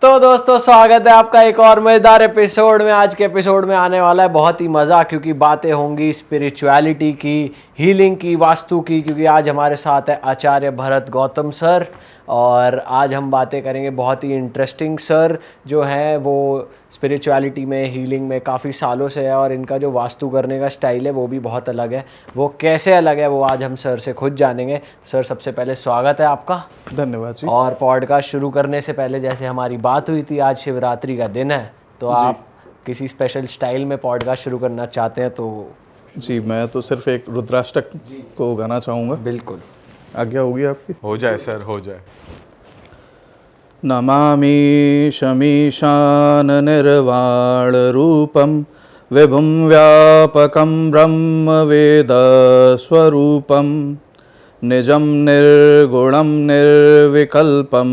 तो दोस्तों स्वागत है आपका एक और मजेदार एपिसोड में। आज के एपिसोड में आने वाला है बहुत ही मज़ा, क्योंकि बातें होंगी स्पिरिचुअलिटी की, हीलिंग की, वास्तु की। क्योंकि आज हमारे साथ है आचार्य भरत गौतम सर, और आज हम बातें करेंगे बहुत ही इंटरेस्टिंग। सर जो हैं वो स्पिरिचुअलिटी में, हीलिंग में काफ़ी सालों से है, और इनका जो वास्तु करने का स्टाइल है वो भी बहुत अलग है। वो कैसे अलग है वो आज हम सर से खुद जानेंगे। सर सबसे पहले स्वागत है आपका। धन्यवाद जी। और पॉडकास्ट शुरू करने से पहले, जैसे हमारी बात हुई थी, आज शिवरात्रि का दिन है, तो आप किसी स्पेशल स्टाइल में पॉडकास्ट शुरू करना चाहते हैं तो? जी, मैं तो सिर्फ एक रुद्राष्टक को गाना चाहूँगा। बिल्कुल, आज्ञा होगी आपकी? हो जाए सर, हो जाए। नमामि शमीशान निर्वाण रूपम विभुं व्यापकं ब्रह्म वेद स्वरूपम निजं निर्गुणं निर्विकल्पं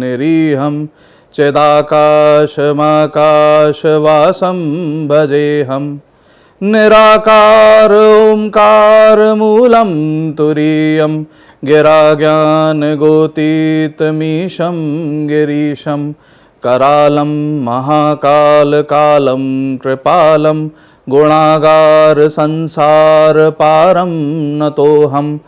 निरीहं चिदाकाशमाकाशवासं भजेऽहं निराकार ओंकार मूलं तुरीयं गिराज्ञानगोतीतमीशं गिरीशं करालं महाकालकालं कृपालं गुणागार संसारपारं नतोऽहं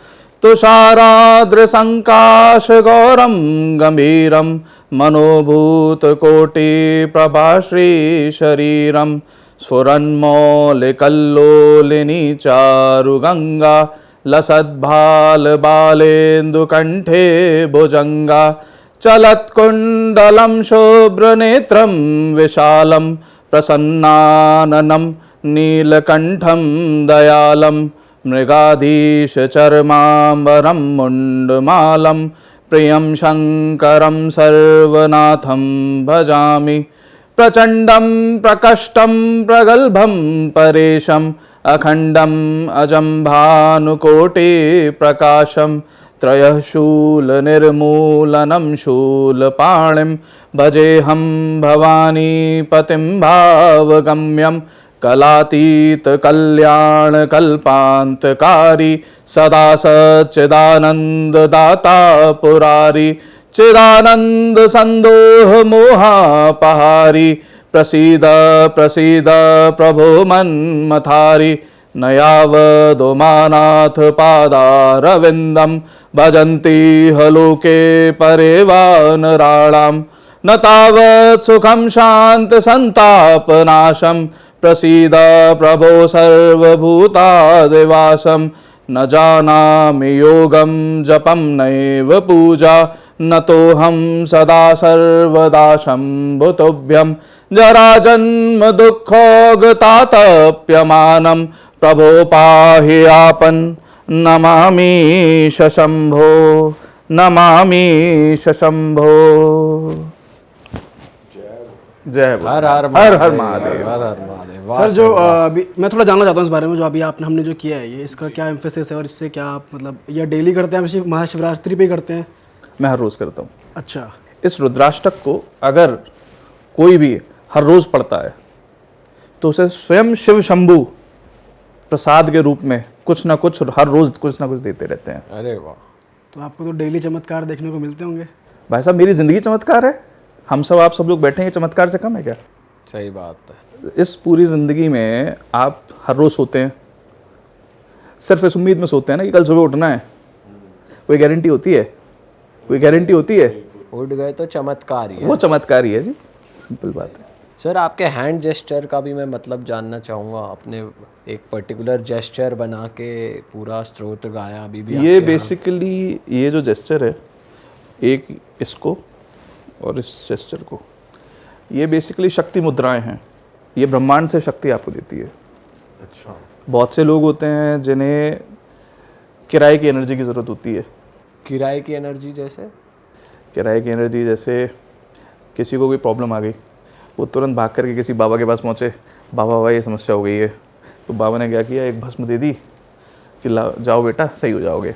तुषाराद्रसङ्काशगौरं गम्भीरं मनोभूतकोटिप्रभाश्रीशरीरं स्फुरन्मौलिकल्लोलिनी चारुगङ्गा लसद्भालबालेन्दुकण्ठे भुजङ्गा चलत्कुण्डलं शुभ्रनेत्रं विशालं प्रसन्नाननं नीलकण्ठं दयालं मृगाधीशचर्माम्बरं मुण्डमालं प्रियं शङ्करं सर्वनाथं भजामि प्रचण्डं प्रकष्टं प्रगल्भं परेशम् अखण्डम् अजं भानुकोटिप्रकाशं त्रयः शूलनिर्मूलनं शूलपाणिं भजेऽहं भवानीपतिं भावगम्यं कलातीतकल्याणकल्पान्तकारी सदा सच्चिदानन्ददाता पुरारी चिदानन्दसन्दोहमोहापहारी प्रसीद प्रसीद प्रभो मन्मथारि न यावदुमानाथ पादारविन्दं भजन्ति ह लोके परे वा नराणां न तावत् सुखं शान्तसन्तापनाशं प्रसीद प्रभो सर्वभूतादिवासं न जानामि योगं जपं नैव पूजा नतोऽहं सदा सर्वदा शम्भुतुभ्यं जराजन्म दुःखोगतातप्यमानं प्रभो पाहि आपन् नमामि शम्भो नमामि शम्भो। जय हर हर हर हर महादेव। हर हर महादेव। सर जो अभी मैं थोड़ा जानना चाहता हूँ इस बारे में, जो अभी आपने हमने जो किया है ये इसका क्या एम्फेसिस है और इससे क्या आप मतलब ये डेली करते हैं, सिर्फ महाशिवरात्रि पे ही करते हैं? मैं हर रोज करता हूँ। अच्छा। इस रुद्राष्टक को अगर कोई भी हर रोज पढ़ता है तो उसे स्वयं शिव शंभू प्रसाद के रूप में कुछ ना कुछ हर रोज कुछ ना कुछ देते रहते हैं। अरे वाह, तो आपको तो डेली चमत्कार देखने को मिलते होंगे। भाई साहब, मेरी जिंदगी चमत्कार है। हम सब आप सब लोग बैठे हैं, चमत्कार से कम है क्या? सही बात है। इस पूरी जिंदगी में आप हर रोज सोते हैं, सिर्फ इस उम्मीद में सोते हैं ना कि कल सुबह उठना है। कोई गारंटी होती है? कोई गारंटी होती है? उठ गए तो चमत्कार ही है। वो चमत्कार ही है जी, सिंपल बात है। सर आपके हैंड जेस्चर का भी मैं मतलब जानना चाहूँगा। आपने एक पर्टिकुलर जेस्चर बना के पूरा स्तोत्र गाया अभी भी। ये बेसिकली ये जो जेस्चर है, एक इसको और इस जेस्चर को, ये बेसिकली शक्ति मुद्राएं हैं। ये ब्रह्मांड से शक्ति आपको देती है। अच्छा। बहुत से लोग होते हैं जिन्हें किराए की एनर्जी की ज़रूरत होती है। किराए की एनर्जी जैसे? किराए की एनर्जी जैसे किसी को कोई प्रॉब्लम आ गई, वो तुरंत भाग करके किसी बाबा के पास पहुँचे, बाबा बाबा ये समस्या हो गई है। तो बाबा ने क्या किया, एक भस्म दे दी कि जाओ बेटा सही हो जाओगे।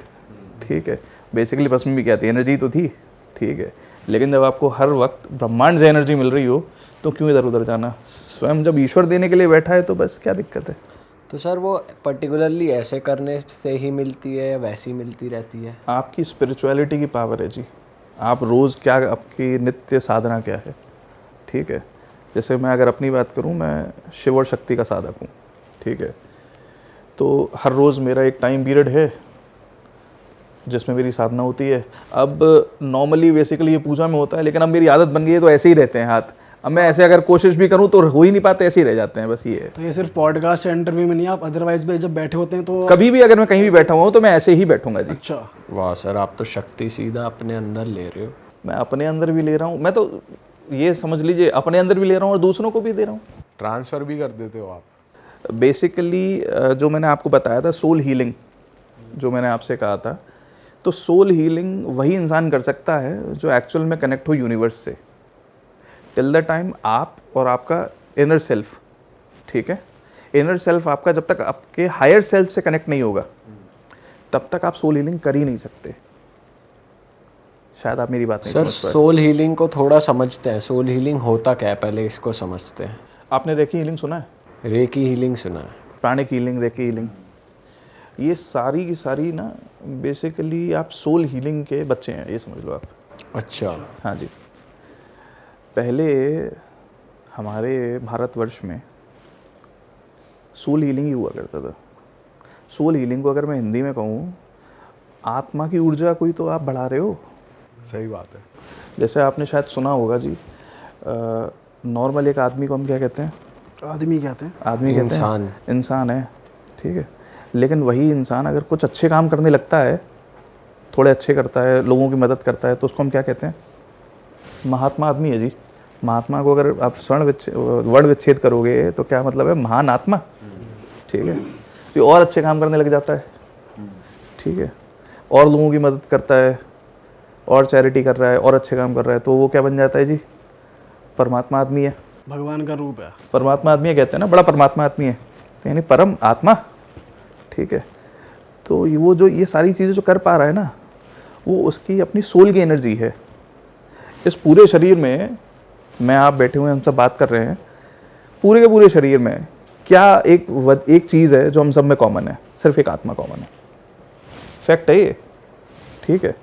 ठीक है, बेसिकली भस्म भी क्या थी? एनर्जी तो थी। ठीक है, लेकिन जब आपको हर वक्त ब्रह्मांड से एनर्जी मिल रही हो तो क्यों इधर उधर जाना? स्वयं जब ईश्वर देने के लिए बैठा है तो बस क्या दिक्कत है? तो सर वो पर्टिकुलरली ऐसे करने से ही मिलती है या वैसी मिलती रहती है? आपकी स्पिरिचुअलिटी की पावर है जी। आप रोज़ क्या, आपकी नित्य साधना क्या है? ठीक है। जैसे मैं अगर अपनी बात करूं, मैं शिव और शक्ति का साधक हूं, ठीक है। तो हर रोज़ मेरा एक टाइम पीरियड है जिसमें मेरी साधना होती है। अब नॉर्मली बेसिकली ये पूजा में होता है, लेकिन अब मेरी आदत बन गई है तो ऐसे ही रहते हैं हाथ। अब मैं ऐसे अगर कोशिश भी करूं तो हो ही नहीं पाते, ऐसे ही रह जाते हैं, बस ये है। तो ये सिर्फ पॉडकास्ट या इंटरव्यू में नहीं, आप अदरवाइज भी जब बैठे होते हैं तो कभी भी अगर मैं कहीं भी बैठा हुआ हूँ तो मैं ऐसे ही बैठूंगा जी। अच्छा, वाह सर, आप तो शक्ति सीधा अपने अंदर ले रहे हो। मैं अपने अंदर भी ले रहा हूँ, मैं तो ये समझ लीजिए अपने अंदर भी ले रहा हूँ और दूसरों को भी दे रहा हूँ। ट्रांसफर भी कर देते हो आप? बेसिकली जो मैंने आपको बताया था सोल हीलिंग, जो मैंने आपसे कहा था, तो सोल हीलिंग वही इंसान कर सकता है जो एक्चुअल में कनेक्ट हो यूनिवर्स से। टिल द टाइम आप और आपका इनर सेल्फ, ठीक है, इनर सेल्फ आपका जब तक आपके हायर सेल्फ से कनेक्ट नहीं होगा तब तक आप सोल हीलिंग कर ही नहीं सकते। शायद आप मेरी बात नहीं सर समझ पाए। सोल हीलिंग को थोड़ा समझते हैं, सोल हीलिंग होता क्या है पहले इसको समझते हैं। आपने रेकी हीलिंग सुना है? रेकी हीलिंग सुना है। प्राणिक हीलिंग, रेकी हीलिंग, ये सारी की सारी ना बेसिकली आप सोल हीलिंग के बच्चे हैं, ये समझ लो आप। अच्छा, हाँ जी। पहले हमारे भारतवर्ष में सोल हीलिंग ही हुआ करता था। सोल हीलिंग को अगर मैं हिंदी में कहूँ, आत्मा की ऊर्जा कोई तो आप बढ़ा रहे हो। सही बात है। जैसे आपने शायद सुना होगा जी, नॉर्मल एक आदमी को हम क्या कहते हैं? आदमी कहते हैं। आदमी कहते इंसान। हैं, इंसान है, ठीक है। लेकिन वही इंसान अगर कुछ अच्छे काम करने लगता है, थोड़े अच्छे करता है, लोगों की मदद करता है, तो उसको हम क्या कहते हैं? महात्मा आदमी है जी। महात्मा को अगर आप वर्ण विच्छेद करोगे तो क्या मतलब है? महान आत्मा, ठीक है। तो और अच्छे काम करने लग जाता है, ठीक है, और लोगों की मदद करता है, और चैरिटी कर रहा है, और अच्छे काम कर रहा है, तो वो क्या बन जाता है जी? परमात्मा आदमी है। भगवान का रूप है। परमात्मा आदमी है कहते हैं ना, बड़ा परमात्मा आदमी है, तो यानी परम आत्मा, ठीक है। तो वो जो ये सारी चीज़ें जो कर पा रहा है ना, वो उसकी अपनी सोल की एनर्जी है। इस पूरे शरीर में, मैं आप बैठे हुए हम सब बात कर रहे हैं, पूरे के पूरे शरीर में क्या एक चीज़ है जो हम सब में कॉमन है? सिर्फ एक आत्मा कॉमन है। फैक्ट है ये, ठीक है।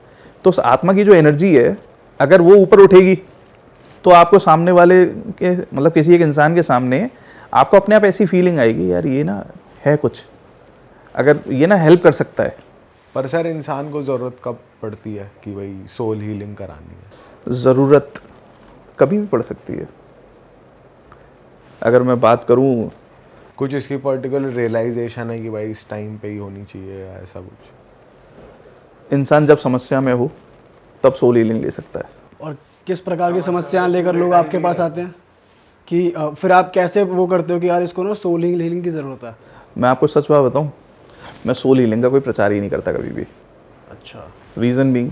तो उस आत्मा की जो एनर्जी है, अगर वो ऊपर उठेगी तो आपको सामने वाले के, मतलब किसी एक इंसान के सामने आपको अपने आप ऐसी फीलिंग आएगी, यार ये ना है कुछ, अगर ये ना हेल्प कर सकता है। पर सर इंसान को ज़रूरत कब पड़ती है कि भाई सोल हीलिंग करानी है? ज़रूरत कभी भी पड़ सकती है। अगर मैं बात करूं, कुछ इसकी पर्टिकुलर रियलाइजेशन है कि भाई इस टाइम पे ही होनी चाहिए या ऐसा कुछ? इंसान जब समस्या में हो तब सोल हीलिंग ले सकता है। और किस प्रकार की समस्याएं लेकर लोग आपके पास आते हैं कि फिर आप कैसे वो करते हो कि यार इसको ना सोल हीलिंग की ज़रूरत है? मैं आपको सच बात बताऊं, मैं सोल हीलिंग का कोई प्रचार ही नहीं करता कभी भी। अच्छा। रीज़न बीइंग,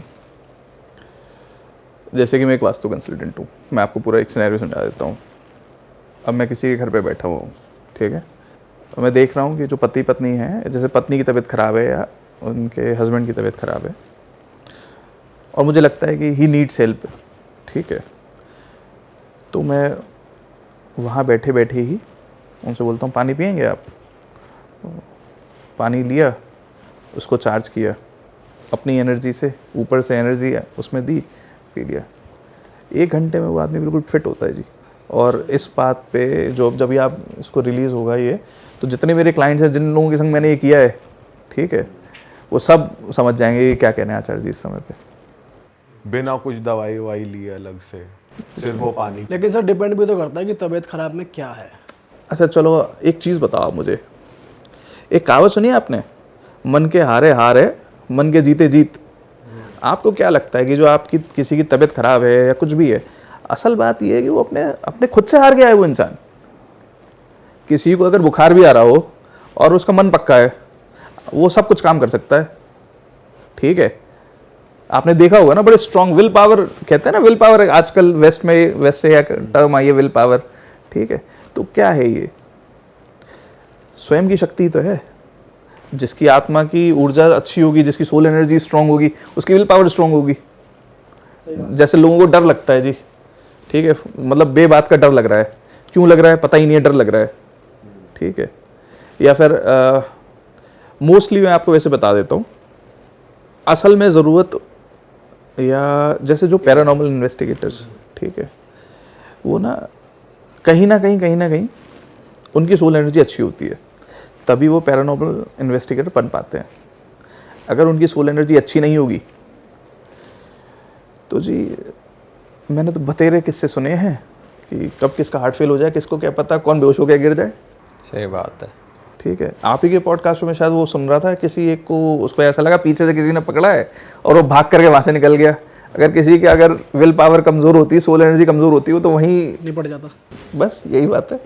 जैसे कि मैं एक वास्तु कंसल्टेंट हूँ, मैं आपको पूरा एक सिनेरियो समझा देता हूँ। अब मैं किसी के घर पे बैठा हुआ हूँ, ठीक है, तो मैं देख रहा हूँ कि जो पति पत्नी है, जैसे पत्नी की तबीयत ख़राब है या उनके हस्बैंड की तबीयत ख़राब है, और मुझे लगता है कि ही नीड्स हेल्प, ठीक है। तो मैं वहाँ बैठे बैठे ही उनसे बोलता हूँ, पानी पिएंगे आप? पानी लिया, उसको चार्ज किया अपनी एनर्जी से, ऊपर से एनर्जी उसमें दी, पी लिया। 1 घंटे में वो आदमी बिल्कुल फिट होता है जी। और इस बात पे जब भी आप इसको रिलीज़ होगा ये, तो जितने मेरे क्लाइंट्स हैं, जिन लोगों के संग मैंने ये किया है, ठीक है, वो सब समझ जाएंगे कि क्या कहना है आचार्य जी इस समय पे। बिना कुछ दवाई ववाई लिए अलग से, सिर्फ वो पानी? लेकिन सर डिपेंड भी तो करता है कि तबीयत खराब में क्या है। अच्छा चलो एक चीज़ बताओ आप मुझे, एक कहावत सुनी है आपने, मन के हारे हार है, मन के जीते जीत। आपको क्या लगता है कि जो आपकी किसी की तबीयत खराब है या कुछ भी है, असल बात यह है कि वो अपने खुद से हार गया है वो इंसान। किसी को अगर बुखार भी आ रहा हो और उसका मन पक्का है, वो सब कुछ काम कर सकता है, ठीक है। आपने देखा होगा ना, बड़े स्ट्रॉन्ग विल पावर कहते हैं ना, विल पावर आजकल वेस्ट से टर्म आई है विल पावर, ठीक है। तो क्या है ये? स्वयं की शक्ति तो है। जिसकी आत्मा की ऊर्जा अच्छी होगी, जिसकी सोल एनर्जी स्ट्रांग होगी, उसकी विल पावर स्ट्रांग होगी। जैसे लोगों को डर लगता है जी, ठीक है, मतलब बेबात का डर लग रहा है, क्यों लग रहा है पता ही नहीं है, डर लग रहा है, ठीक है। या फिर मोस्टली मैं आपको वैसे बता देता हूँ, असल में ज़रूरत, या जैसे जो पैरानॉर्मल इन्वेस्टिगेटर्स, ठीक है, वो ना कहीं ना कहीं उनकी सोल एनर्जी अच्छी होती है, तभी वो पैरानॉर्मल इन्वेस्टिगेटर बन पाते हैं। अगर उनकी सोल एनर्जी अच्छी नहीं होगी तो जी, मैंने तो बतेरे किस्से सुने हैं कि कब किसका हार्ट फेल हो जाए, किसको क्या पता, कौन बेहोश हो गया गिर जाए। सही बात है। ठीक है, आप ही के पॉडकास्ट में शायद वो सुन रहा था, किसी एक को, उसको ऐसा लगा पीछे से किसी ने पकड़ा है और वो भाग करके वहाँ से निकल गया। अगर किसी की अगर विल पावर कमज़ोर होती, सोल एनर्जी कमज़ोर होती हो, तो वहीं निपट जाता। बस यही बात है।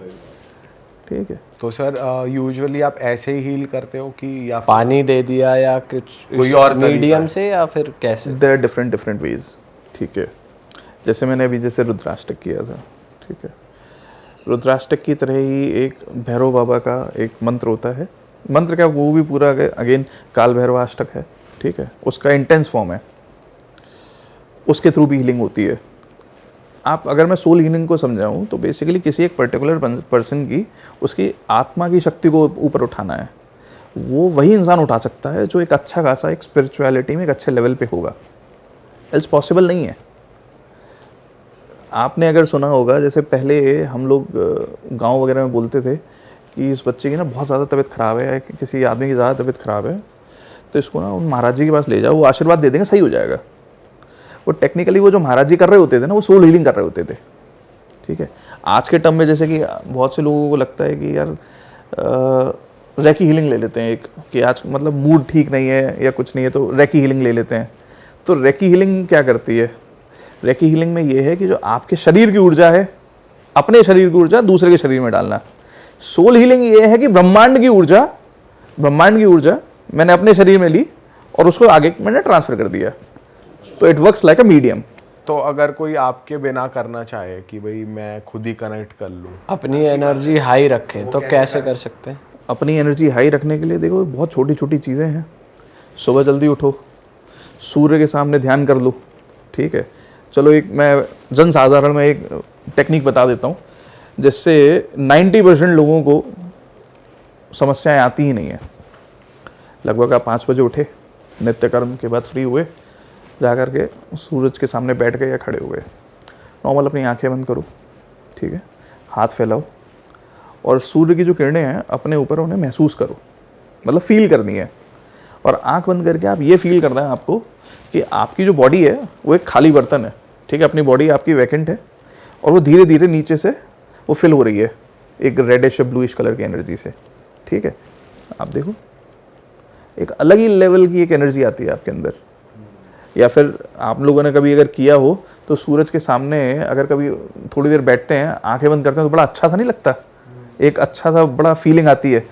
ठीक है, तो सर यूजुअली आप ऐसे ही हील करते हो कि या पानी दे दिया या कुछ कोई और तरीका मीडियम है? से, या फिर कैसे? There are different ways. ठीक है, जैसे मैंने अभी जैसे रुद्राष्टक किया था, ठीक है, रुद्राष्टक की तरह ही एक भैरव बाबा का एक मंत्र होता है। मंत्र क्या, वो भी पूरा अगेन काल भैरवाष्टक है। ठीक है, उसका इंटेंस फॉर्म है, उसके थ्रू भी हीलिंग होती है। आप अगर मैं सोल हीलिंग को समझाऊं तो बेसिकली किसी एक पर्टिकुलर पर्सन की उसकी आत्मा की शक्ति को ऊपर उठाना है। वो वही इंसान उठा सकता है जो एक अच्छा खासा एक स्पिरिचुअलिटी में एक अच्छे लेवल पे होगा, एल्स पॉसिबल नहीं है। आपने अगर सुना होगा, जैसे पहले हम लोग गांव वगैरह में बोलते थे कि इस बच्चे की ना बहुत ज़्यादा तबीयत ख़राब है, किसी आदमी की ज़्यादा तबीयत ख़राब है, तो इसको ना उन महाराज जी के पास ले जाओ, वो आशीर्वाद दे देंगे, सही हो जाएगा। वो टेक्निकली वो जो महाराज जी कर रहे होते थे ना, वो सोल हीलिंग कर रहे होते थे। ठीक है, आज के टर्म में जैसे कि बहुत से लोगों को लगता है कि यार रैकी हीलिंग ले लेते हैं एक, कि आज मतलब मूड ठीक नहीं है या कुछ नहीं है तो रैकी हीलिंग ले लेते हैं। तो रैकी हीलिंग क्या करती है? रैकी हीलिंग में ये है कि जो आपके शरीर की ऊर्जा है, अपने शरीर की ऊर्जा दूसरे के शरीर में डालना। सोल हीलिंग ये है कि ब्रह्मांड की ऊर्जा मैंने अपने शरीर में ली और उसको आगे मैंने ट्रांसफर कर दिया। तो it works like a medium. तो अगर कोई आपके बिना करना चाहे कि भाई मैं खुद ही कनेक्ट कर लूँ, अपनी एनर्जी हाई रखें, तो कैसे कर सकते हैं? अपनी एनर्जी हाई रखने के लिए देखो बहुत छोटी छोटी चीज़ें हैं। सुबह जल्दी उठो, सूर्य के सामने ध्यान कर लो। ठीक है, चलो एक मैं जन साधारण में एक टेक्निक बता देता हूँ जिससे 90% लोगों को समस्याएं आती ही नहीं है। लगभग आप 5 बजे उठे, नित्य कर्म के बाद फ्री हुए, जा कर के सूरज के सामने बैठ गए या खड़े हुए, नॉर्मल अपनी आंखें बंद करो। ठीक है, हाथ फैलाओ और सूर्य की जो किरणें हैं अपने ऊपर उन्हें महसूस करो, मतलब फील करनी है। और आंख बंद करके आप ये फील करना है आपको कि आपकी जो बॉडी है वो एक खाली बर्तन है। ठीक है, अपनी बॉडी आपकी वैकेंट है और वो धीरे धीरे नीचे से वो फिल हो रही है एक रेडिश ब्लूइश कलर की एनर्जी से। ठीक है, आप देखो एक अलग ही लेवल की एक एनर्जी आती है आपके अंदर। या फिर आप लोगों ने कभी अगर किया हो तो सूरज के सामने अगर कभी थोड़ी देर बैठते हैं, आंखें बंद करते हैं, तो बड़ा अच्छा सा नहीं लगता? एक अच्छा सा बड़ा फीलिंग आती है।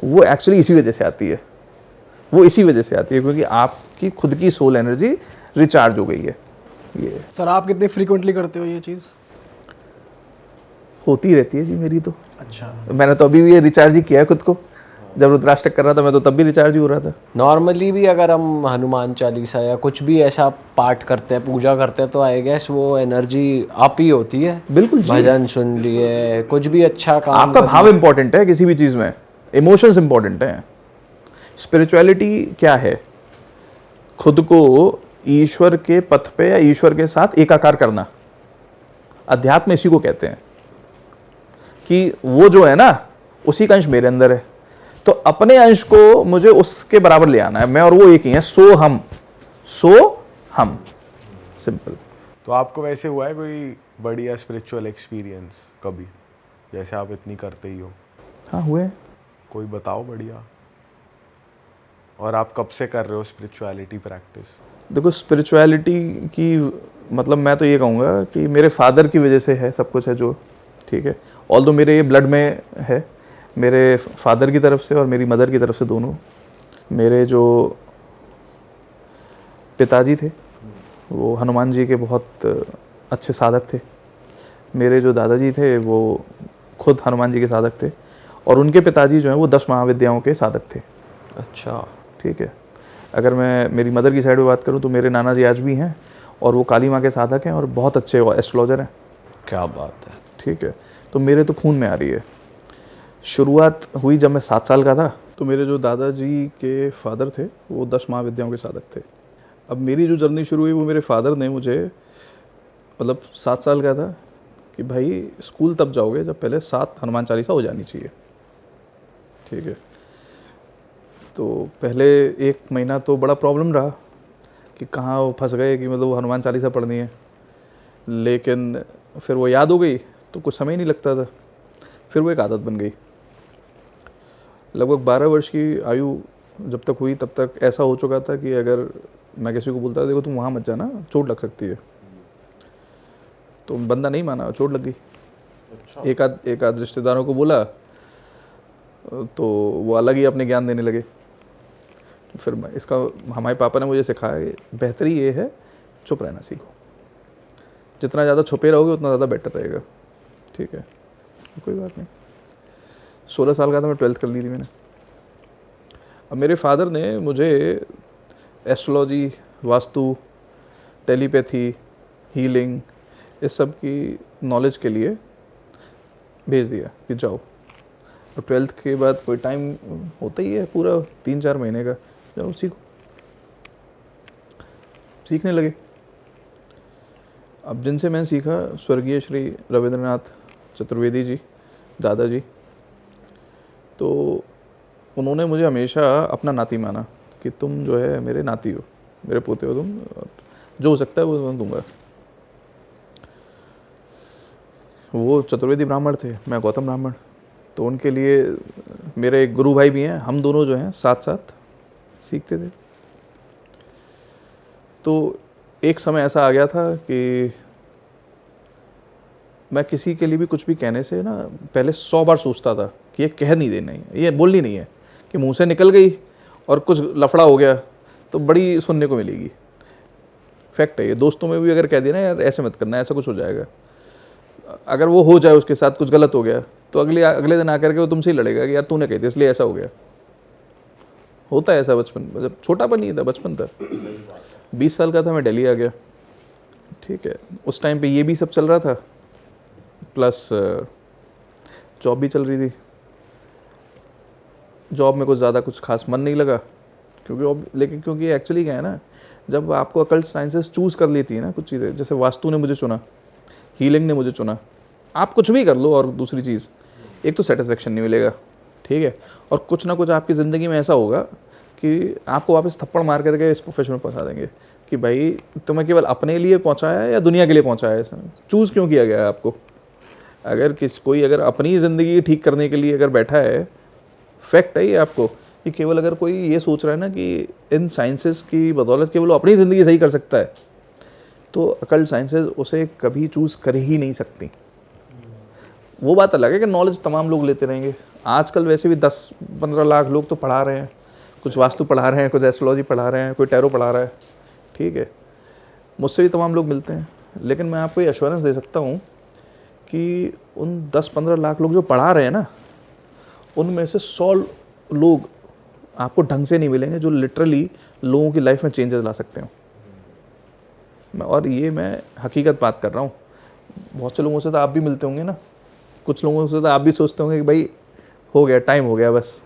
वो एक्चुअली इसी वजह से आती है, क्योंकि आपकी खुद की सोल एनर्जी रिचार्ज हो गई है। ये सर आप कितने फ्रीक्वेंटली करते हो ये चीज़? होती रहती है जी मेरी तो। अच्छा, मैंने तो अभी भी ये रिचार्ज ही किया है खुद को। जब रुद्राष्टक कर रहा था मैं तो तब भी रिचार्ज ही हो रहा था। नॉर्मली भी अगर हम हनुमान चालीसा या कुछ भी ऐसा पाठ करते हैं, पूजा करते हैं, तो आई गेस वो एनर्जी अप ही होती है। बिल्कुल जी। भजन सुन लिए, कुछ भी अच्छा काम आपका भाव इंपॉर्टेंट है किसी भी चीज़ में, इमोशंस इंपॉर्टेंट है। स्पिरिचुअलिटी क्या है? खुद को ईश्वर के पथ पे या ईश्वर के साथ एकाकार करना। अध्यात्म इसी को कहते हैं कि वो जो है ना उसी का अंश मेरे अंदर है, तो अपने अंश को मुझे उसके बराबर ले आना है। मैं और वो एक ही है, सो हम सिंपल। तो आपको वैसे हुआ है कोई बढ़िया स्पिरिचुअल एक्सपीरियंस कभी, जैसे आप इतनी करते ही हो? हाँ हुए। कोई बताओ बढ़िया। और आप कब से कर रहे हो स्पिरिचुअलिटी प्रैक्टिस? देखो स्पिरिचुअलिटी की मतलब मैं तो ये कहूँगा कि मेरे फादर की वजह से है सब कुछ है जो। ठीक है, ऑल्दो मेरे ये ब्लड में है, मेरे फादर की तरफ से और मेरी मदर की तरफ से दोनों। मेरे जो पिताजी थे वो हनुमान जी के बहुत अच्छे साधक थे। मेरे जो दादाजी थे वो खुद हनुमान जी के साधक थे और उनके पिताजी जो हैं वो 10 महाविद्याओं के साधक थे। अच्छा, ठीक है, अगर मैं मेरी मदर की साइड में बात करूं तो मेरे नाना जी आज भी हैं और वो काली माँ के साधक हैं और बहुत अच्छे एस्ट्रोलॉजर हैं। क्या बात है। ठीक है, तो मेरे तो खून में आ रही है। शुरुआत हुई जब मैं 7 साल का था, तो मेरे जो दादाजी के फादर थे वो 10 महाविद्याओं के साधक थे। अब मेरी जो जर्नी शुरू हुई वो मेरे फादर ने मुझे, मतलब 7 साल का था, कि कि भाई स्कूल तब जाओगे जब पहले 7 हनुमान चालीसा हो जानी चाहिए, ठीक है। तो पहले 1 महीना तो बड़ा प्रॉब्लम रहा कि कहाँ वो फंस गए कि मतलब वो हनुमान चालीसा पढ़नी है, लेकिन फिर वो याद हो गई तो कुछ समय ही नहीं लगता था, फिर वो एक आदत बन गई। लगभग 12 वर्ष की आयु जब तक हुई तब तक ऐसा हो चुका था कि अगर मैं किसी को बोलता देखो तुम वहाँ मत जाना, चोट लग सकती है, तो बंदा नहीं माना, चोट लग गई। एक आध रिश्तेदारों को बोला तो वो अलग ही अपने ज्ञान देने लगे। फिर इसका हमारे पापा ने मुझे सिखाया बेहतरी ये है चुप रहना सीखो, जितना ज़्यादा छुपे रहोगे उतना ज़्यादा बेटर रहेगा, ठीक है। कोई बात नहीं। 16 साल का था मैं 12th कर ली थी मैंने। अब मेरे फादर ने मुझे एस्ट्रोलॉजी, वास्तु, टेलीपैथी, हीलिंग, इस सब की नॉलेज के लिए भेज दिया कि जाओ। और 12th के बाद कोई टाइम होता ही है पूरा 3-4 महीने का, जाओ सीखो। सीखने लगे। अब जिनसे मैंने सीखा स्वर्गीय श्री रविंद्रनाथ चतुर्वेदी जी, दादाजी, तो उन्होंने मुझे हमेशा अपना नाती माना कि तुम जो है मेरे नाती हो, मेरे पोते हो तुम, जो हो सकता है वो मैं दूंगा। वो चतुर्वेदी ब्राह्मण थे, मैं गौतम ब्राह्मण, तो उनके लिए मेरे एक गुरु भाई भी हैं, हम दोनों जो हैं साथ साथ सीखते थे। तो एक समय ऐसा आ गया था कि मैं किसी के लिए भी कुछ भी कहने से ना पहले 100 बार सोचता था कि ये कह नहीं देना है, ये बोलनी नहीं है, कि मुंह से निकल गई और कुछ लफड़ा हो गया तो बड़ी सुनने को मिलेगी। फैक्ट है ये, दोस्तों में भी अगर कह देना यार ऐसे मत करना, ऐसा कुछ हो जाएगा, अगर वो हो जाए उसके साथ कुछ गलत हो गया तो अगले दिन आकर के वो तुमसे ही लड़ेगा कि यार तूने कही थी इसलिए ऐसा हो गया। होता है ऐसा बचपन, जब छोटापन नहीं था, बचपन था। 20 साल का था मैं दिल्ली आ गया, ठीक है। उस टाइम पे ये भी सब चल रहा था, प्लस जॉब भी चल रही थी। जॉब में कुछ ज़्यादा कुछ खास मन नहीं लगा, क्योंकि एक्चुअली क्या है ना, जब आपको अकल्ट साइंसेस चूज़ कर लेती है ना कुछ चीज़ें, जैसे वास्तु ने मुझे चुना, हीलिंग ने मुझे चुना, आप कुछ भी कर लो, और दूसरी चीज़ एक तो सेटिस्फेक्शन नहीं मिलेगा, ठीक है, और कुछ ना कुछ आपकी ज़िंदगी में ऐसा होगा कि आपको वापस थप्पड़ मार करके इस प्रोफेशन में पहुंचा देंगे कि भाई तुम्हें केवल अपने लिए पहुंचाया है या दुनिया के लिए पहुंचाया है, चूज़ क्यों किया गया है आपको। अगर कोई अगर अपनी ज़िंदगी ठीक करने के लिए अगर बैठा है, फैक्ट है ये आपको, कि केवल अगर कोई ये सोच रहा है ना कि इन साइंसेस की बदौलत केवल वो अपनी ज़िंदगी सही कर सकता है, तो अकल्ट साइंसेस उसे कभी चूज़ कर ही नहीं सकती। वो बात अलग है कि नॉलेज तमाम लोग लेते रहेंगे। आजकल वैसे भी 10-15 लाख लोग तो पढ़ा रहे हैं, कुछ वास्तु पढ़ा रहे हैं, कुछ एस्ट्रोलॉजी पढ़ा रहे हैं, कोई टैरो पढ़ा रहा है, ठीक है, मुझसे भी तमाम लोग मिलते हैं। लेकिन मैं आपको ये एश्योरेंस दे सकता हूँ कि उन 10-15 लाख लोग जो पढ़ा रहे हैं ना, उनमें से 100 लोग आपको ढंग से नहीं मिलेंगे जो लिटरली लोगों की लाइफ में चेंजेस ला सकते हो। और ये मैं हकीकत बात कर रहा हूँ। बहुत से लोगों से तो आप भी मिलते होंगे ना, कुछ लोगों से तो आप भी सोचते होंगे कि भाई हो गया, टाइम हो गया बस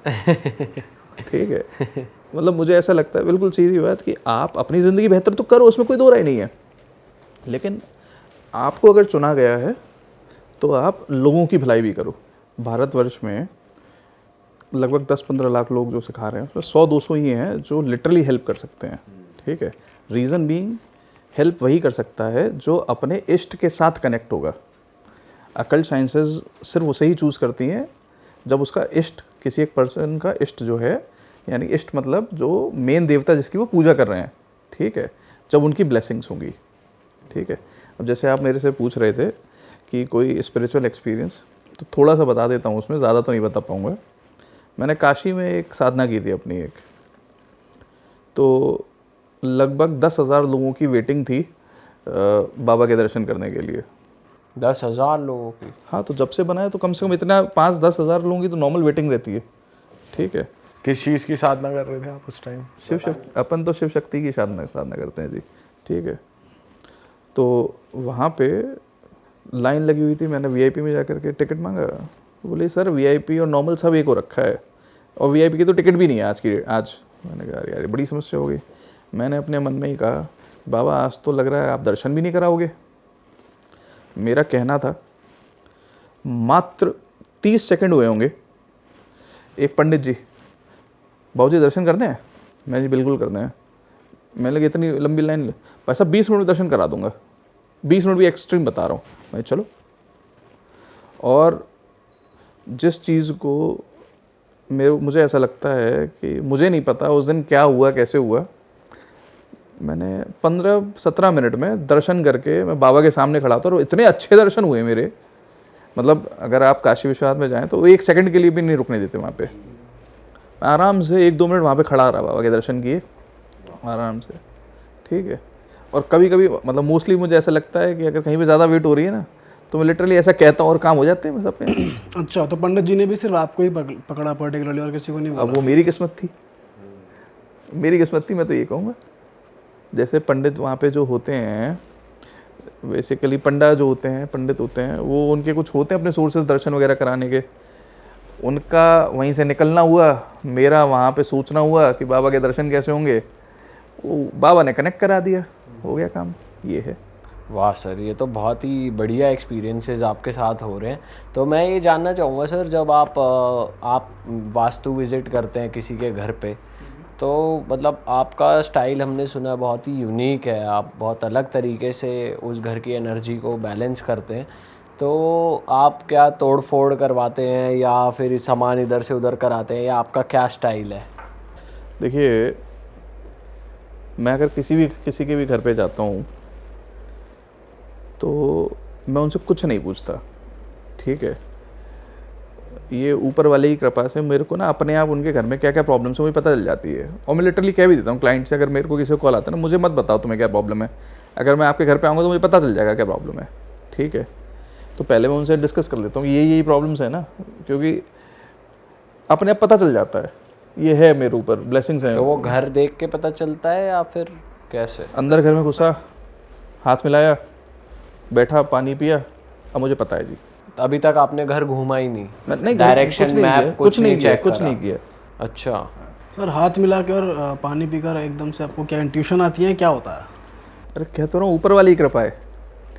ठीक है। मतलब मुझे ऐसा लगता है, बिल्कुल सीधी बात, कि आप अपनी ज़िंदगी बेहतर तो करो, उसमें कोई दो राय नहीं है, लेकिन आपको अगर चुना गया है तो आप लोगों की भलाई भी करो। भारतवर्ष में लगभग 10-15 लाख लोग जो सिखा रहे हैं, उसमें 100-200 ही हैं जो लिटरली हेल्प कर सकते हैं, ठीक है। रीज़न बीइंग, हेल्प वही कर सकता है जो अपने इष्ट के साथ कनेक्ट होगा। अकल्ट साइंसेस सिर्फ उसे ही चूज़ करती हैं जब उसका इष्ट, किसी एक पर्सन का इष्ट जो है, यानी इष्ट मतलब जो मेन देवता जिसकी वो पूजा कर रहे हैं, ठीक है, जब उनकी ब्लेसिंग्स होंगी, ठीक है। अब जैसे आप मेरे से पूछ रहे थे कि कोई स्पिरिचुअल एक्सपीरियंस, तो थोड़ा सा बता देता हूँ, उसमें ज़्यादा तो नहीं बता पाऊँगा। मैंने काशी में एक साधना की थी अपनी एक, तो लगभग 10,000 लोगों की वेटिंग थी बाबा के दर्शन करने के लिए। 10,000 लोगों की? हाँ, तो जब से बनाया तो कम से कम इतना 5-10 हज़ार लोगों की तो नॉर्मल वेटिंग रहती है, ठीक है। किस चीज़ की साधना कर रहे थे आप उस टाइम? अपन तो शिव शक्ति की साधना करते हैं जी, ठीक है। तो वहाँ पे लाइन लगी हुई थी, मैंने वीआईपी में जाकर के टिकट मांगा, बोले सर वीआईपी और नॉर्मल सब एक हो रखा है, और वीआईपी की तो टिकट भी नहीं है आज। मैंने कहा यार बड़ी समस्या हो गई। मैंने अपने मन में ही कहा बाबा आज तो लग रहा है आप दर्शन भी नहीं कराओगे। मेरा कहना था मात्र 30 सेकंड हुए होंगे, एक पंडित जी, बाबूजी दर्शन करते हैं? मैं जी बिल्कुल करते हैं। मैंने लगा इतनी लंबी लाइन, पैसा 20 मिनट में दर्शन करा दूंगा, 20 मिनट भी एक्सट्रीम बता रहा हूँ मैं, चलो। और जिस चीज़ को मुझे ऐसा लगता है कि मुझे नहीं पता उस दिन क्या हुआ कैसे हुआ, मैंने 15-17 मिनट में दर्शन करके मैं बाबा के सामने खड़ा था और इतने अच्छे दर्शन हुए मेरे, मतलब अगर आप काशी विश्वनाथ में जाएं तो 1 सेकंड के लिए भी नहीं रुकने देते वहाँ पे। आराम से 1-2 मिनट वहाँ पे खड़ा रहा, बाबा के दर्शन किए आराम से, ठीक है। और कभी कभी मतलब मोस्टली मुझे ऐसा लगता है कि अगर कहीं पे ज़्यादा वेट हो रही है ना तो मैं लिटरली ऐसा कहता हूँ और काम हो जाते हैं बस अपने। अच्छा, तो पंडित जी ने भी सिर्फ आपको ही पकड़ा पर्टिकुलरली और किसी को नहीं बोला? अब वो मेरी किस्मत थी, मेरी किस्मत थी, मैं तो ये कहूँगा। जैसे पंडित वहाँ पे जो होते हैं, बेसिकली पंडा जो होते हैं, पंडित होते हैं, वो उनके कुछ होते हैं अपने सोर्सेज दर्शन वगैरह कराने के, उनका वहीं से निकलना हुआ, मेरा वहाँ पे सोचना हुआ कि बाबा के दर्शन कैसे होंगे, वो बाबा ने कनेक्ट करा दिया, हो गया काम, ये है। वाह सर, ये तो बहुत ही बढ़िया एक्सपीरियंसेस आपके साथ हो रहे हैं। तो मैं ये जानना चाहूँगा सर, जब आप वास्तु विज़िट करते हैं किसी के घर पे, तो मतलब आपका स्टाइल हमने सुना बहुत ही यूनिक है, आप बहुत अलग तरीके से उस घर की एनर्जी को बैलेंस करते हैं। तो आप क्या तोड़ फोड़ करवाते हैं या फिर सामान इधर से उधर कराते हैं, या आपका क्या स्टाइल है? देखिए, मैं अगर किसी के भी घर पे जाता हूँ तो मैं उनसे कुछ नहीं पूछता, ठीक है। ये ऊपर वाले की कृपा से मेरे को ना अपने आप उनके घर में क्या क्या प्रॉब्लम्स है मुझे पता चल जाती है। और मैं लिटरली कह भी देता हूँ क्लाइंट से, अगर मेरे को किसी को कॉल आता है ना, मुझे मत बताओ तुम्हें क्या प्रॉब्लम है, अगर मैं आपके घर पे आऊँगा तो मुझे पता चल जाएगा क्या प्रॉब्लम है, ठीक है। तो पहले मैं उनसे डिस्कस कर लेता हूँ यही प्रॉब्लम्स है ना, क्योंकि अपने आप पता चल जाता है, ये है मेरे ऊपर ब्लेसिंग्स हैं। तो वो घर देख के पता चलता है या फिर कैसे? अंदर घर में घुसा, हाथ मिलाया, बैठा, पानी पिया, अब मुझे पता है जी। अभी तक आपने घर घूमा ही नहीं? नहीं, डायरेक्शन मैप कुछ नहीं चेक कुछ नहीं किया। अच्छा सर, हाथ मिला के और पानी पीकर एकदम से आपको क्या इंट्यूशन आती है, क्या होता है? अरे कहता रहा हूँ ऊपर वाली कृपा है,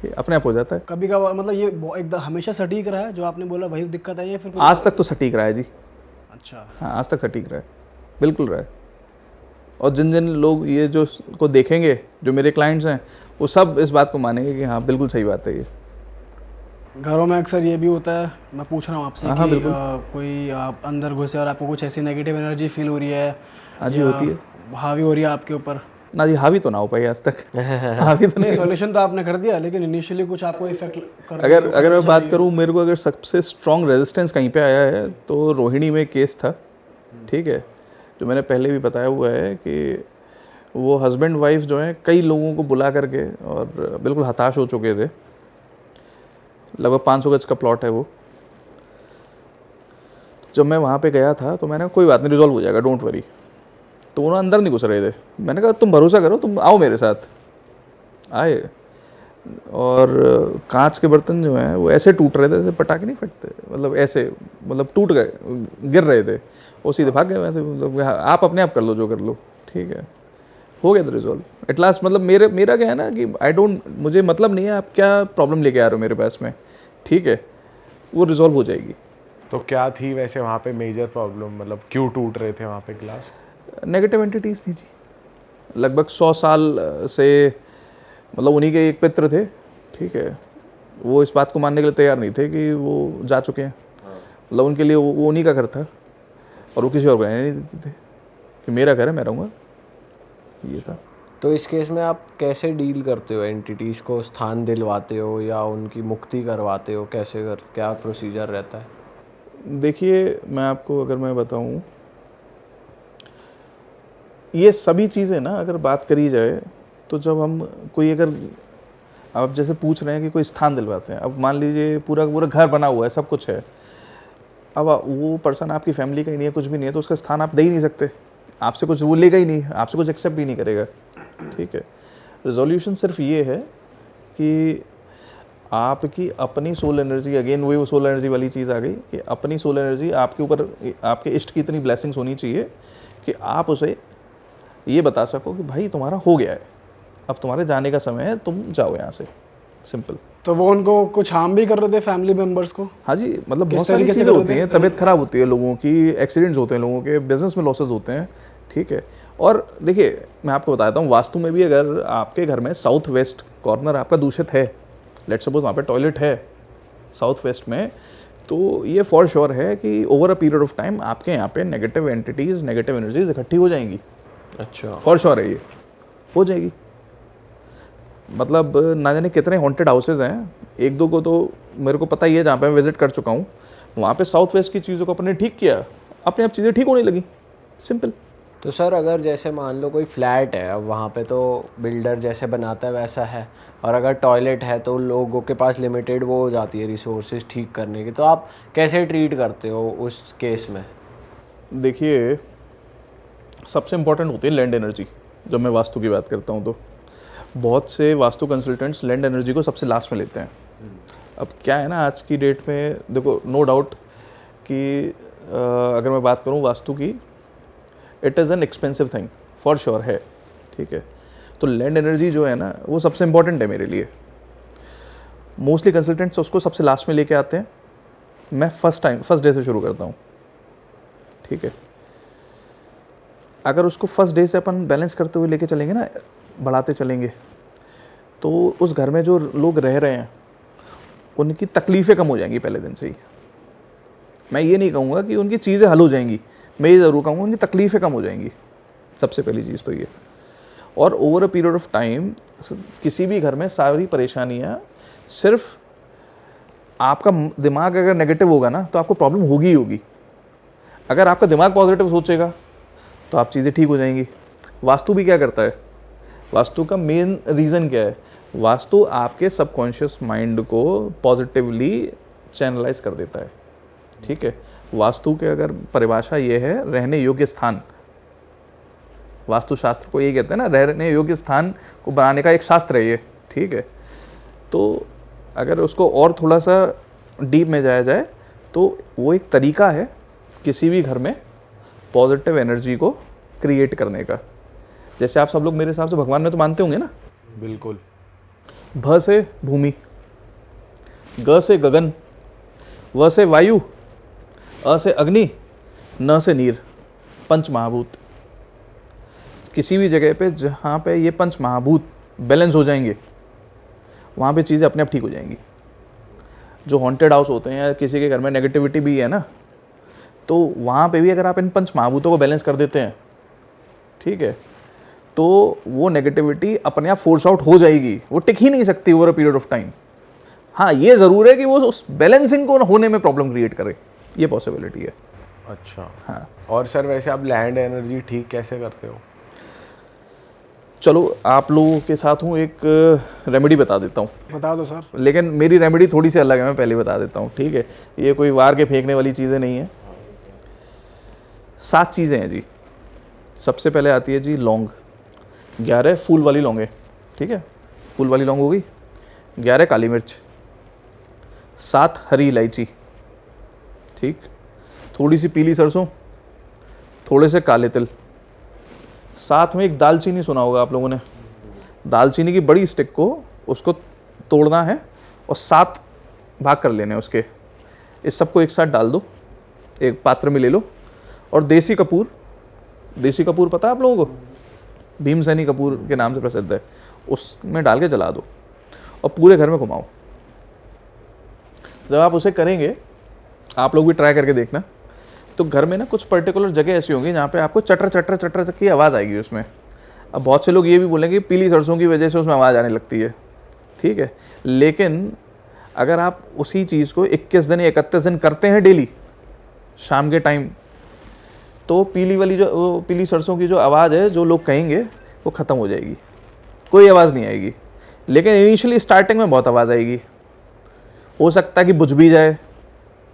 ठीक, अपने आप हो जाता है। कभी का मतलब ये एकदम हमेशा सटीक रहा है जो आपने बोला, वही दिक्कत आई है फिर? आज तक तो सटीक रहा है जी। अच्छा। हाँ, आज तक सटीक रहा है, बिल्कुल रहा है। और जिन जिन लोग ये जो को देखेंगे, जो मेरे क्लाइंट्स हैं, वो सब इस बात को मानेंगे कि हाँ बिल्कुल सही बात है ये। घरों में अक्सर ये भी होता है, मैं पूछ रहा हूँ आपसे हाँ, कि बिल्कुल। कोई आप अंदर घुसे और आपको कुछ ऐसी नेगेटिव एनर्जी फील हो रही है, हाँ जी, या होती है। हावी हो रही है आपके ऊपर? ना जी, हावी तो ना हो पाई आज तक। हावी तो नहीं, सॉल्यूशन तो आपने कर दिया, लेकिन इनिशियली कुछ आपको इफेक्ट कर अगर मैं बात करूँ, मेरे को अगर सबसे स्ट्रॉन्ग रेजिस्टेंस कहीं पे आया है तो रोहिणी में केस था, ठीक है, जो मैंने पहले भी बताया हुआ है कि वो हस्बैंड वाइफ जो है कई लोगों को बुला करके और बिल्कुल हताश हो चुके थे। लगभग 500 गज का प्लॉट है वो। जब मैं वहाँ पे गया था तो मैंने कहा कोई बात नहीं, रिजॉल्व हो जाएगा, डोंट वरी। तो उन्होंने अंदर नहीं घुस रहे थे। मैंने कहा तुम भरोसा करो, तुम आओ मेरे साथ। आए और कांच के बर्तन जो हैं वो ऐसे टूट रहे थे जैसे पटाखे नहीं फटते, मतलब ऐसे, मतलब टूट गए, गिर रहे थे, वो सीधे भाग गए वैसे। मतलब आप अपने आप कर लो जो कर लो, ठीक है, हो गया था रिजॉल्व एट लास्ट। मतलब मेरा क्या है ना कि मुझे मतलब नहीं है आप क्या प्रॉब्लम लेके आ रहे हो मेरे पास में, ठीक है, वो रिजॉल्व हो जाएगी। तो क्या थी वैसे वहाँ पे मेजर प्रॉब्लम, मतलब क्यों टूट रहे थे वहाँ पे ग्लास? नेगेटिव एंटिटीज थी जी। लगभग 100 साल से, मतलब उन्हीं के एक पित्र थे, ठीक है, वो इस बात को मानने के लिए तैयार नहीं थे कि वो जा चुके हैं। मतलब उनके लिए वो उन्हीं का घर था और वो किसी और को रहने नहीं देते थे कि मेरा घर है, मैं रहूँगा, ये था। तो इस केस में आप कैसे डील करते हो? एंटिटीज़ को स्थान दिलवाते हो या उनकी मुक्ति करवाते हो? क्या प्रोसीजर रहता है? देखिए, मैं आपको अगर मैं बताऊं, ये सभी चीज़ें ना अगर बात करी जाए तो जब हम कोई, अगर आप जैसे पूछ रहे हैं कि कोई स्थान दिलवाते हैं, अब मान लीजिए पूरा पूरा घर बना हुआ है, सब कुछ है, अब वो पर्सन आपकी फैमिली का ही नहीं है, कुछ भी नहीं है, तो उसका स्थान आप दे ही नहीं सकते। आपसे कुछ वो लेगा ही नहीं, आपसे कुछ एक्सेप्ट भी नहीं करेगा, ठीक है। रिजोल्यूशन सिर्फ ये है कि आपकी अपनी सोल एनर्जी, अगेन वही वो सोल एनर्जी वाली चीज़ आ गई कि अपनी सोल एनर्जी आपके ऊपर, आपके इष्ट की इतनी ब्लेसिंग्स होनी चाहिए कि आप उसे ये बता सको कि भाई तुम्हारा हो गया है, अब तुम्हारे जाने का समय है, तुम जाओ यहाँ से, सिंपल। तो वो उनको कुछ हार्म भी कर रहे थे फैमिली मेंबर्स को? हाँ जी, मतलब किस बहुत सारी तरीके से चीज़ें कर होती रहे हैं, थे? तबीयत खराब होती है लोगों की, एक्सीडेंट्स होते हैं लोगों के, बिजनेस में लॉसेस होते हैं, ठीक है। और देखिए मैं आपको बताता हूँ, वास्तु में भी अगर आपके घर में साउथ वेस्ट कॉर्नर आपका दूषित है, लेट सपोज वहाँ पे टॉयलेट है साउथ वेस्ट में, तो ये फॉर श्योर है कि over a period of time आपके यहाँ पे नेगेटिव एंटिटीज़, नेगेटिव एनर्जीज इकट्ठी हो जाएंगी। अच्छा। फॉर श्योर है, ये हो जाएगी। मतलब ना जाने कितने हॉन्टेड हाउसेज हैं, एक दो को तो मेरे को पता ही है जहाँ पे मैं विजिट कर चुका हूँ, वहाँ पे साउथ वेस्ट की चीज़ों को अपने ठीक किया, अपने आप चीज़ें ठीक होने लगी, सिंपल। तो सर अगर जैसे मान लो कोई फ्लैट है, अब वहाँ पे तो बिल्डर जैसे बनाता है वैसा है, और अगर टॉयलेट है तो लोगों के पास लिमिटेड वो हो जाती है रिसोर्सेज ठीक करने की, तो आप कैसे ट्रीट करते हो उस केस में? देखिए सबसे इम्पोर्टेंट होती है लैंड एनर्जी। जब मैं वास्तु की बात करता हूँ तो बहुत से वास्तु कंसल्टेंट्स लैंड एनर्जी को सबसे लास्ट में लेते हैं। अब क्या है ना, आज की डेट में देखो, नो डाउट कि अगर मैं बात करूँ वास्तु की, it is an expensive thing for sure है, ठीक है। तो लैंड एनर्जी जो है ना वो सबसे इम्पोर्टेंट है मेरे लिए। मोस्टली कंसल्टेंट्स उसको सबसे लास्ट में लेके आते हैं, मैं फर्स्ट डे से शुरू करता हूँ, ठीक है। अगर उसको फर्स्ट डे से अपन बैलेंस करते हुए लेके चलेंगे ना, बढ़ाते चलेंगे, तो उस घर में जो लोग रह रहे हैं उनकी तकलीफ़ें कम हो जाएंगी पहले दिन से ही। मैं ये नहीं कहूँगा कि उनकी चीज़ें हल हो जाएंगी, मैं ये ज़रूर कहूँगा उनकी तकलीफ़ें कम हो जाएंगी, सबसे पहली चीज़ तो ये। और over a period of time किसी भी घर में सारी परेशानियाँ, सिर्फ आपका दिमाग अगर नेगेटिव होगा ना तो आपको प्रॉब्लम होगी ही होगी। अगर आपका दिमाग पॉजिटिव सोचेगा तो आप चीज़ें ठीक हो जाएंगी। वास्तु भी क्या करता है, वास्तु का मेन रीज़न क्या है, वास्तु आपके सबकॉन्शियस माइंड को पॉजिटिवली चैनलाइज कर देता है, ठीक है। वास्तु के अगर परिभाषा ये है, रहने योग्य स्थान, वास्तुशास्त्र को ये कहते हैं ना, रहने योग्य स्थान को बनाने का एक शास्त्र है ये, ठीक है। तो अगर उसको और थोड़ा सा डीप में जाया जाए तो वो एक तरीका है किसी भी घर में पॉजिटिव एनर्जी को क्रिएट करने का। जैसे आप सब लोग मेरे हिसाब से भगवान में तो मानते होंगे ना। बिल्कुल। भ से भूमि, ग से गगन, व से वायु, अ से अग्नि, न से नीर, पंच महाभूत। किसी भी जगह पे जहाँ पे ये पंच महाभूत बैलेंस हो जाएंगे वहाँ पे चीज़ें अपने आप ठीक हो जाएंगी। जो हॉन्टेड हाउस होते हैं या किसी के घर में नेगेटिविटी भी है ना, तो वहाँ पे भी अगर आप इन पंच महाभूतों को बैलेंस कर देते हैं, ठीक है, तो वो नेगेटिविटी अपने आप फोर्स आउट हो जाएगी, वो टिक ही नहीं सकती over a period of time. हाँ, ये ज़रूर है कि वो उस बैलेंसिंग को होने में प्रॉब्लम क्रिएट करे, ये पॉसिबिलिटी है। अच्छा। हाँ, और सर वैसे आप लैंड एनर्जी ठीक कैसे करते हो? चलो आप लोगों के साथ हूँ, एक रेमेडी बता देता हूँ। बता दो सर। लेकिन मेरी रेमेडी थोड़ी सी अलग है, मैं पहले बता देता हूँ, ठीक है। ये कोई वार के फेंकने वाली चीज़ें नहीं है। 7 चीज़ें हैं जी। सबसे पहले आती है जी लौंग, 11 फूल वाली लौंगे, ठीक है, फूल वाली लौंग हो गई। 11 काली मिर्च, 7 हरी इलायची, ठीक, थोड़ी सी पीली सरसों, थोड़े से काले तिल, साथ में एक दालचीनी, सुना होगा आप लोगों ने, दालचीनी की बड़ी स्टिक को उसको तोड़ना है और 7 भाग कर लेने उसके। इस सबको एक साथ डाल दो, एक पात्र में ले लो, और देसी कपूर, देसी कपूर पता है आप लोगों को, भीमसेनी कपूर के नाम से प्रसिद्ध है, उसमें डाल के जला दो और पूरे घर में घुमाओ। जब आप उसे करेंगे, आप लोग भी ट्राई करके देखना, तो घर में ना कुछ पर्टिकुलर जगह ऐसी होंगी जहाँ पे आपको चटर चटर चटर की आवाज़ आएगी उसमें। अब बहुत से लोग ये भी बोलेंगे पीली सरसों की वजह से उसमें आवाज़ आने लगती है, ठीक है, लेकिन अगर आप उसी चीज़ को 21 दिन या 31 दिन करते हैं डेली शाम के टाइम, तो पीली वाली जो पीली सरसों की जो आवाज़ है, जो लोग कहेंगे, वो ख़त्म हो जाएगी, कोई आवाज़ नहीं आएगी। लेकिन इनिशियली स्टार्टिंग में बहुत आवाज़ आएगी, हो सकता है कि बुझ भी जाए,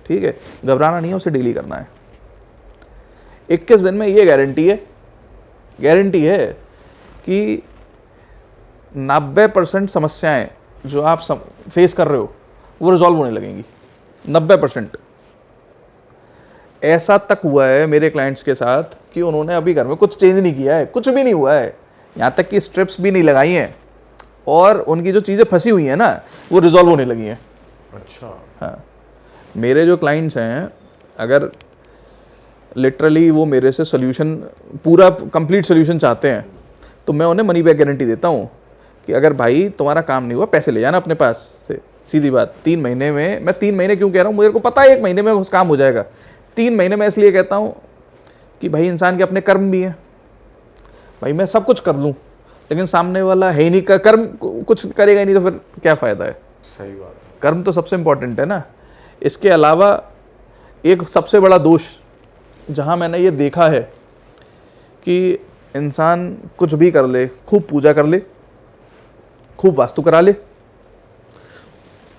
ठीक है, घबराना नहीं है, उसे डेली करना है। 21 दिन में ये गारंटी है कि 90% समस्याएं जो आप फेस कर रहे हो वो रिजॉल्व होने लगेंगी, 90%। ऐसा तक हुआ है मेरे क्लाइंट्स के साथ कि उन्होंने अभी घर में कुछ चेंज नहीं किया है, कुछ भी नहीं हुआ है, यहाँ तक कि स्ट्रिप्स भी नहीं लगाई हैं, और उनकी जो चीज़ें फंसी हुई हैं ना वो रिजॉल्व होने लगी हैं। अच्छा। हाँ, मेरे जो क्लाइंट्स हैं, अगर लिटरली वो मेरे से सोल्यूशन, पूरा कंप्लीट सोल्यूशन चाहते हैं, तो मैं उन्हें मनी बैक गारंटी देता हूँ कि अगर भाई तुम्हारा काम नहीं हुआ, पैसे ले जाना अपने पास से, सीधी बात। 3 महीने में, मैं 3 महीने क्यों कह रहा हूँ, मेरे को पता है 1 महीने में उस काम हो जाएगा। 3 महीने में इसलिए कहता हूँ कि भाई इंसान के अपने कर्म भी हैं। भाई मैं सब कुछ कर लूँ लेकिन सामने वाला है ही नहीं, का कर्म कुछ करेगा ही नहीं, तो फिर क्या फ़ायदा है। सही बात है। कर्म तो सबसे इम्पोर्टेंट है ना। इसके अलावा एक सबसे बड़ा दोष जहाँ मैंने ये देखा है कि इंसान कुछ भी कर ले, खूब पूजा कर ले, खूब वास्तु करा ले,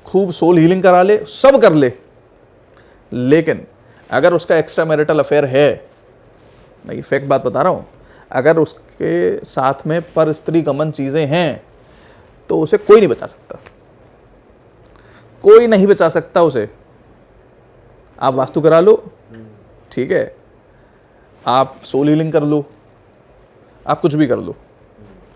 खूब सोल हीलिंग करा ले, सब कर ले, लेकिन अगर उसका एक्स्ट्रा मैरिटल अफेयर है, मैं ये फैक्ट बात बता रहा हूँ, अगर उसके साथ में पर स्त्री गमन चीज़ें हैं तो उसे कोई नहीं बचा सकता, कोई नहीं बचा सकता उसे। आप वास्तु करा लो, ठीक है, आप सोल हीलिंग कर लो, आप कुछ भी कर लो,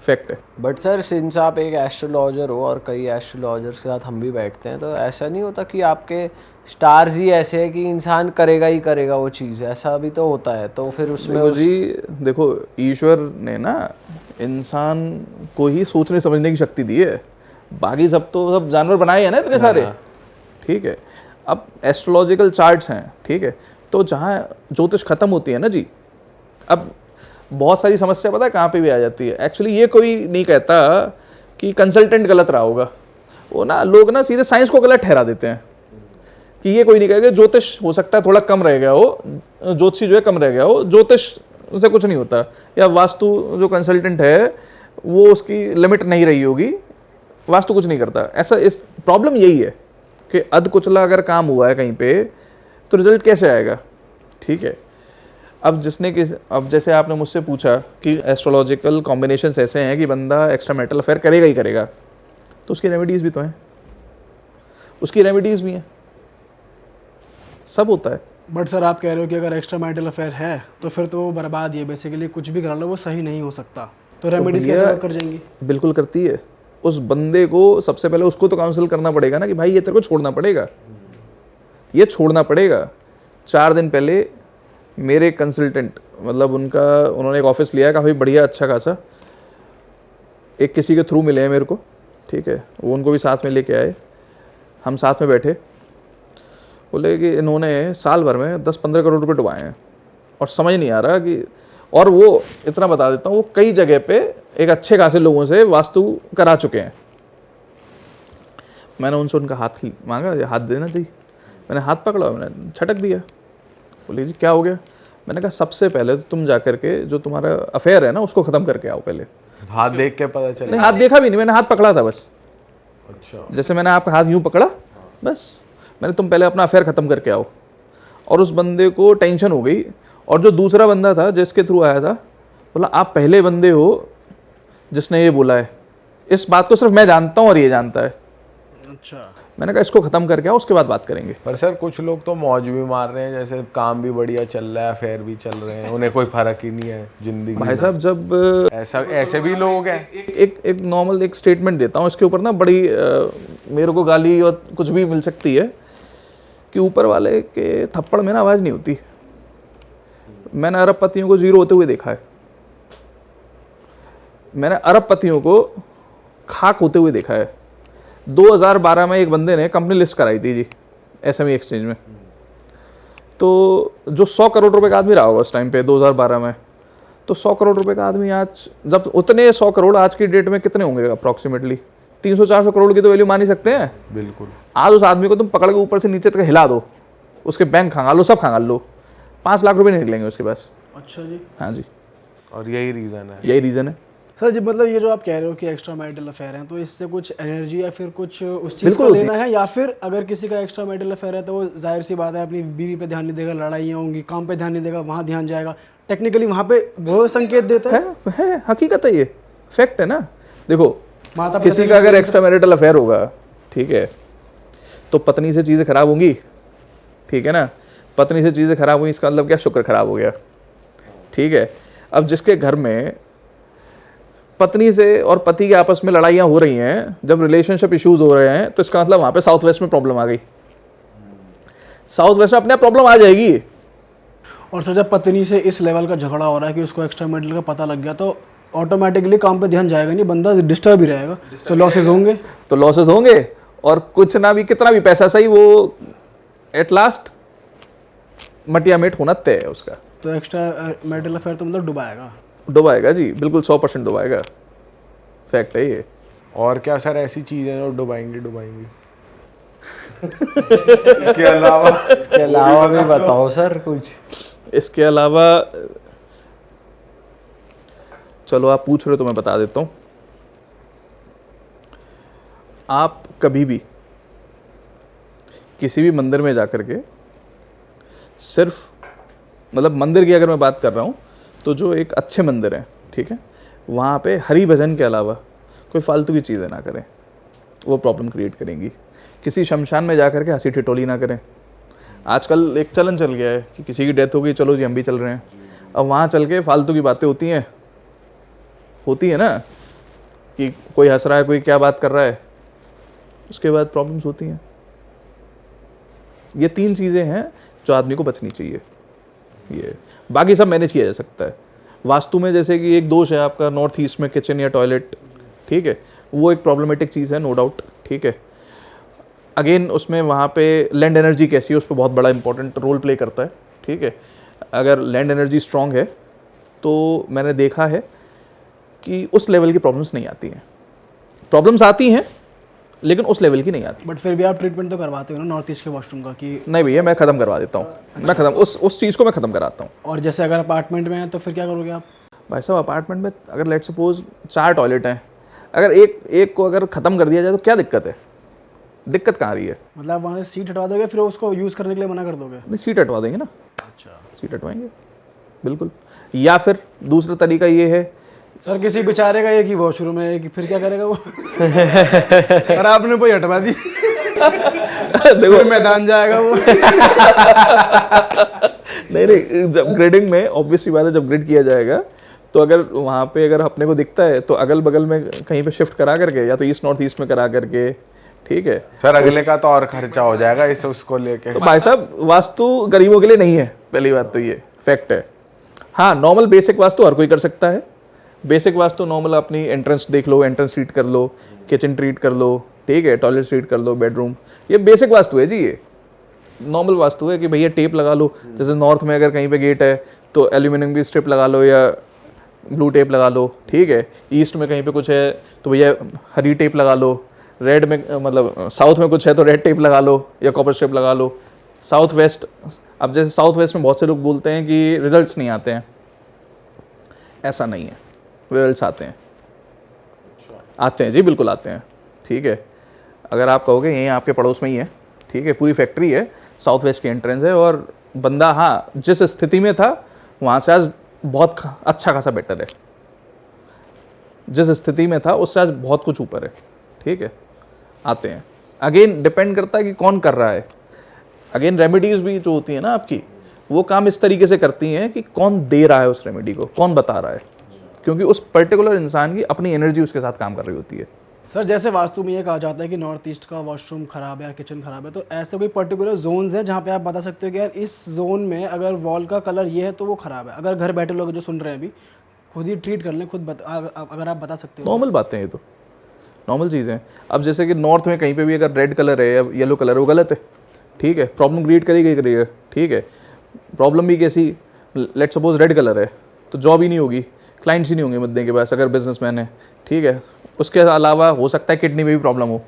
फैक्ट है। बट सर, सिंस आप एक एस्ट्रोलॉजर हो और कई एस्ट्रोलॉजर्स के साथ हम भी बैठते हैं, तो ऐसा नहीं होता कि आपके स्टार्स ही ऐसे हैं कि इंसान करेगा ही करेगा वो चीज़, ऐसा भी तो होता है, तो फिर उसमें देखो जी, देखो ईश्वर ने ना इंसान को ही सोचने समझने की शक्ति दी है, बाकी सब तो सब जानवर बनाए हैं ना इतने सारे, ठीक है। अब एस्ट्रोलॉजिकल चार्ट्स हैं, ठीक है, तो जहाँ ज्योतिष खत्म होती है ना जी, अब बहुत सारी समस्या पता है कहाँ पे भी आ जाती है। एक्चुअली ये कोई नहीं कहता कि कंसल्टेंट गलत रहा होगा, वो ना लोग ना सीधे साइंस को गलत ठहरा देते हैं कि ये कोई नहीं कहेगा ज्योतिष हो सकता है थोड़ा कम रह गया हो, ज्योतिषी जो है कम रह गया हो, ज्योतिष से कुछ नहीं होता, या वास्तु जो कंसल्टेंट है वो उसकी लिमिट नहीं रही होगी, वास्तु कुछ नहीं करता। ऐसा इस प्रॉब्लम यही है कि अध कुचला अगर काम हुआ है कहीं पे तो रिजल्ट कैसे आएगा, ठीक है। अब अब जैसे आपने मुझसे पूछा कि एस्ट्रोलॉजिकल कॉम्बिनेशंस ऐसे हैं कि बंदा एक्स्ट्रा मैरिटल अफेयर करेगा ही करेगा, तो उसकी रेमेडीज़ भी तो हैं, उसकी रेमेडीज़ भी हैं, सब होता है। बट सर आप कह रहे हो कि अगर एक्स्ट्रा मैरिटल अफेयर है तो फिर तो वो बर्बाद ही है, बेसिकली कुछ भी करा लो वो सही नहीं हो सकता, तो रेमेडीज कैसे वर्क कर जाएंगी? बिल्कुल करती है। उस बंदे को सबसे पहले उसको तो काउंसिल करना पड़ेगा ना कि भाई ये तेरे को छोड़ना पड़ेगा, ये छोड़ना पड़ेगा। 4 दिन पहले मेरे कंसल्टेंट, मतलब उन्होंने एक ऑफिस लिया है काफ़ी बढ़िया अच्छा खासा, एक किसी के थ्रू मिले हैं मेरे को, ठीक है, वो उनको भी साथ में लेके आए, हम साथ में बैठे, बोले कि इन्होंने साल भर में 10-15 करोड़ रुपए डुबाए हैं और समझ नहीं आ रहा कि, और वो इतना बता देता हूँ, वो कई जगह पे एक अच्छे खासे लोगों से वास्तु करा चुके हैं। मैंने उनसे उनका हाथ मांगा, ये हाथ देना चाहिए, मैंने हाथ पकड़ा, मैंने छटक दिया। बोले जी क्या हो गया? मैंने कहा सबसे पहले तो तुम जा करके जो तुम्हारा अफेयर है ना उसको ख़त्म करके आओ पहले। हाथ देख के पता चला? नहीं, हाथ देखा भी नहीं, मैंने हाथ पकड़ा था बस। अच्छा। जैसे मैंने आपका हाथ यूँ पकड़ा, बस मैंने तुम पहले अपना अफेयर ख़त्म करके आओ। और उस बंदे को टेंशन हो गई, और जो दूसरा बंदा था जिसके थ्रू आया था, बोला आप पहले बंदे हो जिसने ये बोला है, इस बात को सिर्फ मैं जानता हूँ और ये जानता है। अच्छा। मैंने कहा इसको ख़त्म करके आओ, उसके बाद बात करेंगे। पर सर कुछ लोग तो मौज भी मार रहे हैं, जैसे काम भी बढ़िया चल रहा है, अफेयर भी चल रहे हैं, उन्हें कोई फर्क ही नहीं है जिंदगी भाई में। साहब जब ऐसे भी लोग हैं। एक नॉर्मल एक स्टेटमेंट देता हूँ, इसके ऊपर ना बड़ी मेरे को गाली और कुछ भी मिल सकती है कि ऊपर वाले के थप्पड़ में ना आवाज़ नहीं होती। मैंने अरबपतियों को जीरो होते हुए देखा है, मैंने अरबपतियों को खाक होते हुए देखा है। 2012 में एक बंदे ने कंपनी लिस्ट कराई थी जी SME एक्सचेंज में, तो जो 100 करोड़ रुपए का आदमी रहा होगा उस टाइम पे 2012 में, तो 100 करोड़ रुपए का आदमी आज, जब उतने 100 करोड़ आज की डेट में कितने होंगे अप्रॉक्सीमेटली 300-400 करोड़ की तो वैल्यू मान ही सकते हैं। बिल्कुल। आज उस आदमी को तुम पकड़ के ऊपर से नीचे तक हिला दो, उसके बैंक खंगाल लो, सब खंगाल लो, 5 लाख रुपए नहीं निकलेंगे उसके पास। अच्छा जी। हाँ जी, और यही रीज़न है। यही रीज़न है सर जी, मतलब ये जो आप कह रहे हो कि एक्स्ट्रा मैरिटल अफेयर हैं, तो इससे कुछ एनर्जी या फिर कुछ उस चीज़ बिल्कुल का होती लेना है, या फिर अगर किसी का एक्स्ट्रा मैरिटल अफेयर है तो वो जाहिर सी बात है अपनी बीवी पे ध्यान नहीं देगा, लड़ाइयाँ होंगी, काम पे ध्यान नहीं देगा, वहाँ ध्यान जाएगा, टेक्निकली वहाँ पे वो संकेत देता है। हकीकत है, ये फैक्ट है ना। देखो माता पिता किसी का अगर एक्स्ट्रा मैरिटल अफेयर होगा, ठीक है, तो पत्नी से चीज़ें खराब होंगी, ठीक है ना, पत्नी से चीज़ें खराब हुई इसका मतलब क्या, शुक्र खराब हो गया, ठीक है। अब जिसके घर में पत्नी से और पति के आपस में लड़ाइयाँ हो रही हैं, जब रिलेशनशिप इश्यूज हो रहे हैं, तो इसका मतलब वहाँ पे साउथ वेस्ट में प्रॉब्लम आ गई। साउथ वेस्ट में अपने आप प्रॉब्लम आ जाएगी। और सर जब पत्नी से इस लेवल का झगड़ा हो रहा है कि उसको एक्स्ट्रा मेडल का पता लग गया, तो ऑटोमेटिकली काम पे ध्यान जाएगा नहीं, बंदा डिस्टर्ब ही रहेगा, तो लॉसेस होंगे। तो लॉसेस होंगे, और कुछ ना भी कितना भी पैसा सही, वो एट लास्ट मटिया मेट होना तय है उसका। तो एक्स्ट्रा मेडल अफेयर तो मतलब डुबाएगा। डुबाएगा जी, बिल्कुल 100% डुबाएगा, फैक्ट है ये। और क्या सर ऐसी चीजें जो डुबाएंगी इसके अलावा भी बताओ सर कुछ। इसके अलावा चलो आप पूछ रहे हो तो मैं बता देता हूँ। आप कभी भी किसी भी मंदिर में जाकर के सिर्फ, मतलब मंदिर की अगर मैं बात कर रहा हूँ, तो जो एक अच्छे मंदिर हैं, ठीक है, वहाँ पे हरि भजन के अलावा कोई फालतू की चीज़ें ना करें, वो प्रॉब्लम क्रिएट करेंगी। किसी शमशान में जाकर के हंसी ठिठोली ना करें। आजकल एक चलन चल गया है कि किसी की डेथ हो गई, चलो जी हम भी चल रहे हैं। अब वहाँ चल के फालतू की बातें होती हैं ना, कि कोई हंस रहा है, कोई क्या बात कर रहा है, उसके बाद प्रॉब्लम्स होती हैं। ये 3 चीज़ें हैं जो आदमी को बचनी चाहिए। ये बाकी सब मैनेज किया जा सकता है। वास्तु में जैसे कि एक दोष है आपका नॉर्थ ईस्ट में किचन या टॉयलेट, ठीक है, वो एक प्रॉब्लमेटिक चीज़ है, नो डाउट, ठीक है। अगेन उसमें वहाँ पे लैंड एनर्जी कैसी है, उस पर बहुत बड़ा इंपॉर्टेंट रोल प्ले करता है, ठीक है। अगर लैंड एनर्जी स्ट्रांग है तो मैंने देखा है कि उस लेवल की प्रॉब्लम्स नहीं आती हैं। प्रॉब्लम्स आती हैं लेकिन उस लेवल की नहीं आती। बट फिर भी आप ट्रीटमेंट तो करवाते हो ना नॉर्थ ईस्ट के वॉशरूम का? कि नहीं भैया, मैं ख़त्म करवा देता हूँ, मैं ख़त्म उस चीज़ को मैं ख़त्म कराता हूँ। और जैसे अगर अपार्टमेंट में है तो फिर क्या करोगे आप? भाई साहब अपार्टमेंट में अगर लेट सपोज 4 टॉयलेट हैं, अगर एक को अगर ख़त्म कर दिया जाए तो क्या दिक्कत है? दिक्कत कहाँ आ रही है? मतलब वहाँ से सीट हटवा दोगे, फिर उसको यूज़ करने के लिए मना कर दोगे? नहीं, सीट हटवा देंगे ना। अच्छा, सीट हटवाएंगे बिल्कुल। या फिर दूसरा तरीका ये है, सर किसी बेचारे का एक ही वॉशरूम है, फिर क्या करेगा वो? और आपने कोई हटवा दी, देखो मैदान जाएगा वो। नहीं, जब ग्रेडिंग में ऑब्वियसली बात है, जब ग्रेड किया जाएगा तो अगर वहाँ पे अगर अपने को दिखता है तो अगल बगल में कहीं पे शिफ्ट करा करके, या तो ईस्ट नॉर्थ ईस्ट में करा करके, ठीक है सर। अगले का तो और खर्चा हो जाएगा इस उसको लेके। तो भाई साहब वास्तु गरीबों के लिए नहीं है, पहली बात तो ये फैक्ट है। हाँ, नॉर्मल बेसिक वास्तु हर कोई कर सकता है। बेसिक वास्तु नॉर्मल अपनी एंट्रेंस देख लो, एंट्रेंस ट्रीट कर लो, किचन ट्रीट कर लो, ठीक है, टॉयलेट ट्रीट कर लो, बेडरूम, ये बेसिक वास्तु है जी। ये नॉर्मल वास्तु है कि भैया टेप लगा लो, जैसे नॉर्थ में अगर कहीं पे गेट है तो एल्यूमिनियम की स्ट्रिप लगा लो या ब्लू टेप लगा लो, ठीक है। ईस्ट में कहीं पे कुछ है तो भैया हरी टेप लगा लो। रेड में मतलब साउथ में कुछ है तो रेड टेप लगा लो या कॉपर स्ट्रिप लगा लो। साउथ वेस्ट, अब जैसे साउथ वेस्ट में बहुत से लोग बोलते हैं कि रिजल्ट्स नहीं आते हैं, ऐसा नहीं है, रिजल्ट्स आते हैं। आते हैं जी, बिल्कुल आते हैं, ठीक है। अगर आप कहोगे यहीं आपके पड़ोस में ही है, ठीक है, पूरी फैक्ट्री है, साउथ वेस्ट की एंट्रेंस है, और बंदा हाँ जिस स्थिति में था वहाँ से आज बहुत अच्छा खासा बेटर है। जिस स्थिति में था उससे आज बहुत कुछ ऊपर है, ठीक है। आते हैं, अगेन डिपेंड करता है कि कौन कर रहा है। अगेन रेमेडीज भी जो होती है ना आपकी, वो काम इस तरीके से करती हैं कि कौन दे रहा है उस रेमेडी को, कौन बता रहा है, क्योंकि उस पर्टिकुलर इंसान की अपनी एनर्जी उसके साथ काम कर रही होती है। सर जैसे वास्तु में ये कहा जाता है कि नॉर्थ ईस्ट का वॉशरूम खराब है या किचन खराब है, तो ऐसे कोई पर्टिकुलर जोन्स हैं जहाँ पे आप बता सकते हो कि यार इस जोन में अगर वॉल का कलर ये है तो वो खराब है? अगर घर बैठे लोग जो सुन रहे हैं अभी खुद ही ट्रीट कर लें, अगर आप बता सकते हो। नॉर्मल बातें हैं, ये तो नॉर्मल चीज़ें हैं। अब जैसे कि नॉर्थ में कहीं पे भी अगर रेड कलर है या येलो कलर है, वो गलत है, ठीक है, प्रॉब्लम क्रिएट करेगा, ठीक है। प्रॉब्लम भी कैसी, लेट सपोज रेड कलर है तो जॉब ही नहीं होगी, क्लाइंट्स ही नहीं होंगे बंदे के पास अगर बिजनेसमैन है, ठीक है। उसके अलावा हो सकता है किडनी में भी प्रॉब्लम हो।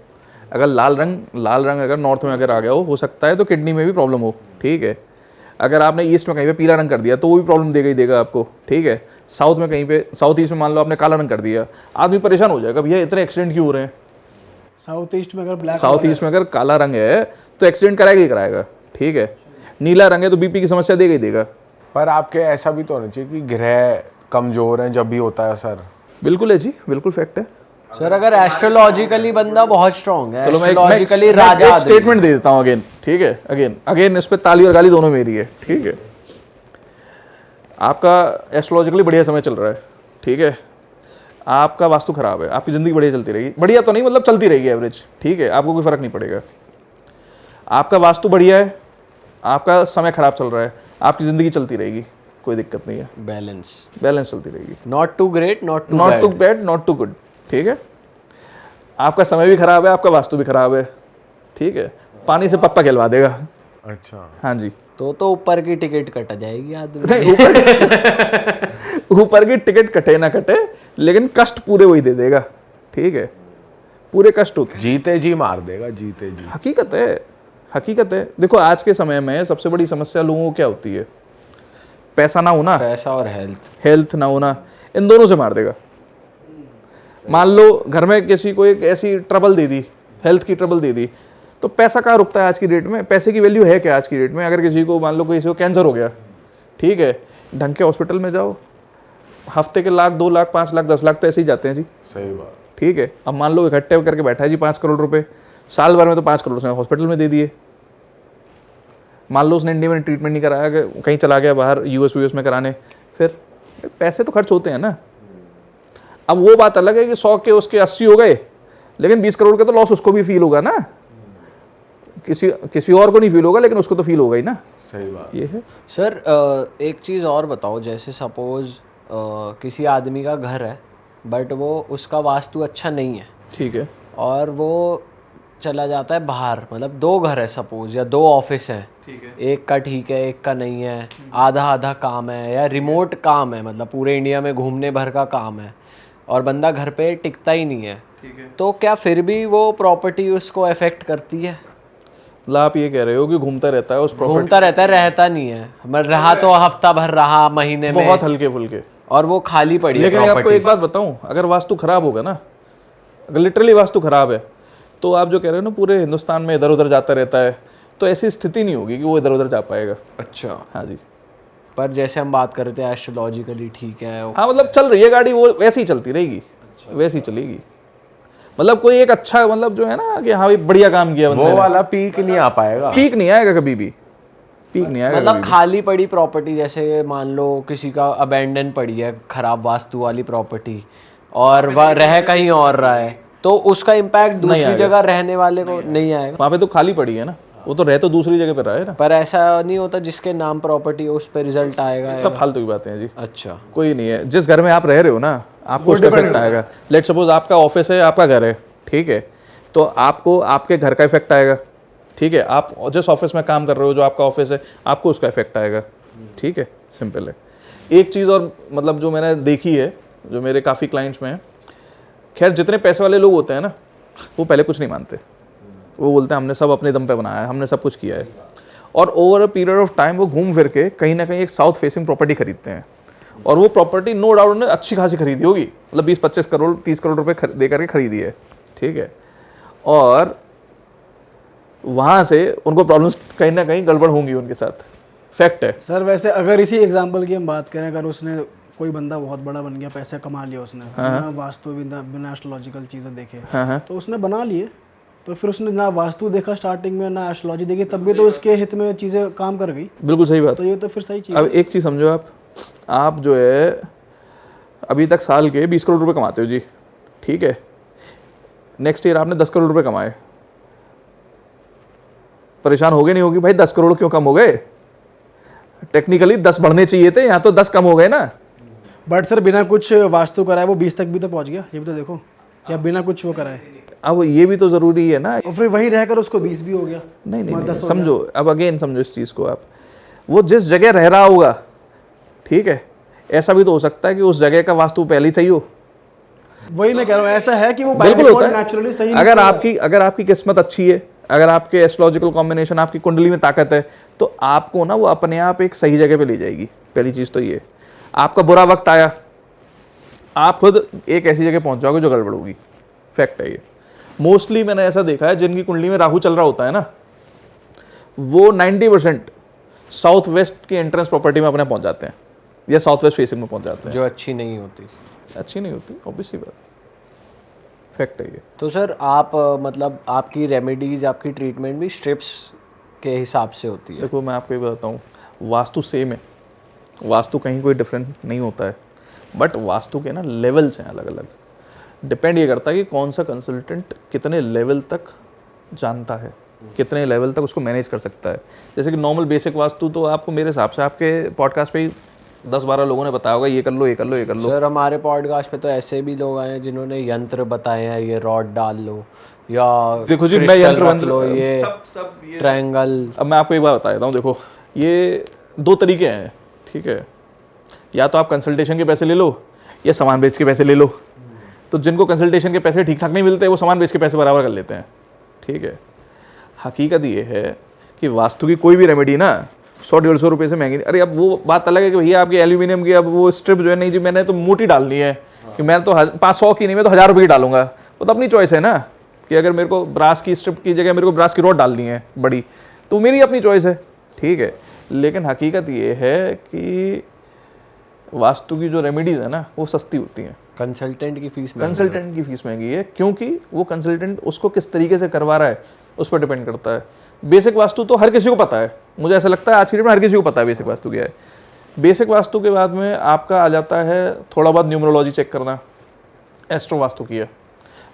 अगर लाल रंग अगर नॉर्थ में अगर आ गया हो सकता है तो किडनी में भी प्रॉब्लम हो, ठीक है। अगर आपने ईस्ट में कहीं पे पीला रंग कर दिया तो वो भी प्रॉब्लम देगा ही देगा आपको, ठीक है। साउथ में कहीं पे, साउथ ईस्ट में मान लो आपने काला रंग कर दिया, आदमी परेशान हो जाएगा, भैया इतने एक्सीडेंट क्यों हो रहे हैं। साउथ ईस्ट में अगर काला रंग है तो एक्सीडेंट कराएगा ही कराएगा, ठीक है। नीला रंग है तो बीपी की समस्या देगा ही देगा। पर आपके ऐसा भी तो होना चाहिए कि ग्रह कमजोर हैं जब भी होता है सर। बिल्कुल है जी, बिल्कुल फैक्ट है सर। अगर एस्ट्रोलॉजिकली बंदा बहुत स्ट्रांग है, चलो मैं एस्ट्रोलॉजिकली राजा एक स्टेटमेंट दे देता हूँ अगेन, ठीक है। अगेन इस पे ताली और गाली दोनों मेरी है, ठीक है। आपका एस्ट्रोलॉजिकली बढ़िया समय चल रहा है, ठीक है। आपका वास्तु खराब है, आपकी ज़िंदगी बढ़िया चलती रहेगी, बढ़िया तो नहीं मतलब चलती रहेगी एवरेज, ठीक है, आपको कोई फ़र्क नहीं पड़ेगा। आपका वास्तु बढ़िया है, आपका समय खराब चल रहा है, आपकी ज़िंदगी चलती रहेगी, कोई दिक्कत नहीं है, बैलेंस चलती रहेगी, not too great not not too bad not too good, ठीक है। आपका समय भी खराब है, आपका वास्तु भी खराब है, ठीक है, पानी से पप्पा खिलवा देगा। अच्छा, हाँ जी, तो ऊपर की टिकट कट जाएगी आदमी। नहीं ऊपर की टिकट कटे ना कटे, लेकिन कष्ट पूरे वही दे देगा, ठीक है, पूरे कष्ट होते हैं। जीते जी मार देगा, जीते जी। हकीकत है, हकीकत है। देखो आज के समय में सबसे बड़ी समस्या लोगों को क्या होती है, पैसा ना होना, पैसा और हेल्थ ना होना, इन दोनों से मार देगा। मान लो घर में किसी को एक ऐसी ट्रबल दे दी, हेल्थ की ट्रबल दे दी, तो पैसा कहाँ रुकता है आज की डेट में, पैसे की वैल्यू है क्या आज की डेट में। अगर किसी को मान लो किसी को कैंसर हो गया, ठीक है, ढंग के हॉस्पिटल में जाओ, हफ्ते के लाख 2 लाख 5 लाख 10 लाख तो ऐसे ही जाते हैं जी, सही बात। ठीक है। अब मान लो इकट्ठे करके बैठा है जी 5 करोड़ रुपए, साल भर में तो 5 करोड़ उसने हॉस्पिटल में दे दिए। मान लो उसने इंडिया में ट्रीटमेंट नहीं कराया, कहीं चला गया बाहर यूएस में कराने, फिर पैसे तो खर्च होते हैं ना। अब वो बात अलग है कि 100 के उसके 80 हो गए, लेकिन 20 करोड़ का तो लॉस उसको भी फील होगा ना, किसी और को नहीं फील होगा, लेकिन उसको तो फील होगा ही ना। सही बात। ये है सर। एक चीज़ और बताओ, जैसे सपोज किसी आदमी का घर है बट वो उसका वास्तु अच्छा नहीं है, ठीक है, और वो चला जाता है बाहर, मतलब 2 घर है सपोज या 2 ऑफिस हैं, ठीक है, एक का ठीक है एक का नहीं है, आधा आधा काम है या रिमोट काम है, मतलब पूरे इंडिया में घूमने भर का काम है, और बंदा घर पे टिकता ही नहीं है, ठीक है। तो क्या फिर भी वो प्रॉपर्टी उसको अफेक्ट करती है? मतलब आप ये कह रहे हो कि घूमता रहता है उस प्रॉपर्टी, घूमता रहता है, रहता नहीं है, मतलब रहा तो हफ्ता भर रहा, महीने में, बहुत हल्के फुल्के, और वो खाली पड़ी है लेकिन आपको प्रॉपर्टी। एक बात बताऊं, अगर वास्तु खराब होगा ना, अगर लिटरली वास्तु खराब है, तो आप जो कह रहे हो ना पूरे हिंदुस्तान में इधर उधर जाता रहता है, तो ऐसी स्थिति नहीं होगी कि वो इधर उधर जा पाएगा। अच्छा, हाँ जी, पर जैसे हम बात कर रहे थे एस्ट्रोलॉजिकली ठीक है, हाँ मतलब चल रही है गाड़ी, वो वैसे ही चलती रहेगी, वैसे ही चलेगी। मतलब कोई एक अच्छा मतलब जो है ना कि हाँ भाई बढ़िया काम किया बंदे वो ने, वाला पीक नहीं आ पाएगा, पीक नहीं आएगा कभी भी, पीक नहीं आएगा मतलब कभी भी। खाली पड़ी प्रॉपर्टी, जैसे मान लो किसी का अबेंडन पड़ी है खराब वास्तु वाली प्रॉपर्टी, और वह रह कहीं और रहा है, तो उसका इम्पैक्ट दूसरी आएगा। जगह रहने वाले को नहीं आएगा। वहाँ पे तो खाली पड़ी है ना, वो तो रह तो दूसरी जगह पे रहा है ना। पर ऐसा नहीं होता जिसके नाम प्रॉपर्टी हो उस पे रिजल्ट आएगा? सब फालतू की बातें हैं जी, अच्छा, कोई नहीं है। जिस घर में आप रह रहे हो ना, आपको उसका इफेक्ट आएगा। लेट सपोज आपका ऑफिस है, आपका घर है, ठीक है, तो आपको आपके घर का इफेक्ट आएगा, ठीक है। आप जिस ऑफिस में काम कर रहे हो, जो आपका ऑफिस है, आपको उसका इफेक्ट आएगा, ठीक है, सिंपल है। एक चीज़ और मतलब जो मैंने देखी है, जो मेरे काफ़ी क्लाइंट्स में है, खैर जितने पैसे वाले लोग होते हैं ना, वो पहले कुछ नहीं मानते, वो बोलते हैं हमने सब अपने दम पे बनाया है, हमने सब कुछ किया है, और over a period of time वो घूम फिर के कहीं ना कहीं एक साउथ फेसिंग प्रॉपर्टी खरीदते हैं, और वो प्रॉपर्टी नो डाउट उन्होंने अच्छी खासी खरीदी होगी, मतलब 20-25 करोड़ 30 करोड़ रुपए दे करके खरीदी है, ठीक है, और वहाँ से उनको प्रॉब्लम्स कहीं ना कहीं गड़बड़ होंगी उनके साथ, फैक्ट है। सर वैसे अगर इसी एग्जांपल की हम बात करें, अगर उसने कोई बंदा बहुत बड़ा बन गया, पैसे कमा लिया उसने, बिना वास्तु बिना एस्ट्रोलॉजिकल चीज़ें देखे, तो उसने बना लिए, तो फिर उसने ना वास्तु देखा स्टार्टिंग में, ना एस्ट्रोलॉजी देखी, तब भी तो उसके हित में चीज़ें काम कर गई। बिल्कुल सही बात। तो ये तो फिर सही चीज़ अब है। एक चीज़ समझो, आप जो है अभी तक साल के 20 करोड़ रुपए कमाते हो जी, ठीक है, नेक्स्ट ईयर आपने 10 करोड़ रुपए कमाए, परेशान हो गए नहीं होगी भाई 10 करोड़ क्यों कम हो गए? टेक्निकली 10 बढ़ने चाहिए थे, यहाँ तो 10 कम हो गए ना। बट सर बिना कुछ वास्तु कराए वो 20 तक भी तो पहुंच गया, ये भी तो देखो, या बिना कुछ वो कराए, अब ये भी तो ज़रूरी है ना। और फिर वहीं रहकर उसको 20 भी हो गया। नहीं नहीं, मतलब नहीं 10 हो समझो, अब अगेन समझो इस चीज़ को आप, वो जिस जगह रह रहा होगा, ठीक है, ऐसा भी तो हो सकता है कि उस जगह का वास्तु पहले ही चाहिए हो। वही मैं कह रहा हूँ, ऐसा है कि वो बिल्कुल होता है नेचुरली सही अगर आपकी किस्मत अच्छी है, अगर आपके एस्ट्रोलॉजिकल कॉम्बिनेशन, आपकी कुंडली में ताकत है, तो आपको ना वो अपने आप एक सही जगह पे ले जाएगी। पहली चीज़ तो ये, आपका बुरा वक्त आया, आप खुद एक ऐसी जगह पहुंच जाओगे जो गड़बड़ होगी, फैक्ट है ये। मोस्टली मैंने ऐसा देखा है, जिनकी कुंडली में राहु चल रहा होता है ना, वो 90% साउथ वेस्ट की एंट्रेंस प्रॉपर्टी में अपने पहुंच जाते हैं, या साउथ वेस्ट फेसिंग में पहुंच जाते हैं, जो अच्छी नहीं होती। अच्छी नहीं होती, ऑब्वियसली बात, फैक्ट है ये। तो सर आप मतलब आपकी रेमेडीज, आपकी ट्रीटमेंट भी स्ट्रिप्स के हिसाब से होती है? देखो मैं आपको ये बताता हूँ, वास्तु सेम है, वास्तु कहीं कोई डिफरेंट नहीं होता है, बट वास्तु के ना लेवल्स हैं अलग अलग। डिपेंड ये करता है कि कौन सा कंसल्टेंट कितने लेवल तक जानता है, कितने लेवल तक उसको मैनेज कर सकता है। जैसे कि नॉर्मल बेसिक वास्तु तो आपको मेरे हिसाब से आपके पॉडकास्ट पे ही 10-12 लोगों ने बताया होगा, ये कर लो, ये कर लो, ये कर लो। सर हमारे पॉडकास्ट पे तो ऐसे भी लोग आए हैं जिन्होंने यंत्र बताए हैं, ये रॉड डाल लो या देखो जी, मैं crystal यंत्र रख वंत्र लो, ये ट्रायंगल। अब मैं आपको एक बात बता देता हूँ, देखो ये 2 तरीके हैं, ठीक है। या तो आप कंसल्टेशन के पैसे ले लो या सामान बेच के पैसे ले लो। तो जिनको कंसल्टेशन के पैसे ठीक ठाक नहीं मिलते वो सामान बेच के पैसे बराबर कर लेते हैं, ठीक है। हकीकत ये है कि वास्तु की कोई भी रेमेडी ना 100-150 रुपये से महंगी नहीं। अरे अब वो बात अलग है कि भैया आपकी एल्यूमिनियम की अब वो स्ट्रिप जो है, नहीं जी मैंने तो मोटी डालनी है कि मैं तो 500 की नहीं, मैं तो 1000 रुपये की डालूंगा। वो तो अपनी चॉइस है ना, कि अगर मेरे को ब्रास की स्ट्रिप की जगह मेरे को ब्रास की रॉड डालनी है बड़ी, तो मेरी अपनी चॉइस है, ठीक है। लेकिन हकीकत ये है कि वास्तु की जो रेमेडीज है ना वो सस्ती होती हैं। कंसल्टेंट की फीस महंगी है क्योंकि वो कंसल्टेंट उसको किस तरीके से करवा रहा है उस पर डिपेंड करता है। बेसिक वास्तु तो हर किसी को पता है, मुझे ऐसा लगता है आज की डेट में हर किसी को पता है बेसिक वास्तु क्या है। बेसिक वास्तु के बाद में आपका आ जाता है थोड़ा बहुत न्यूमरोलॉजी चेक करना, एस्ट्रो वास्तु की है।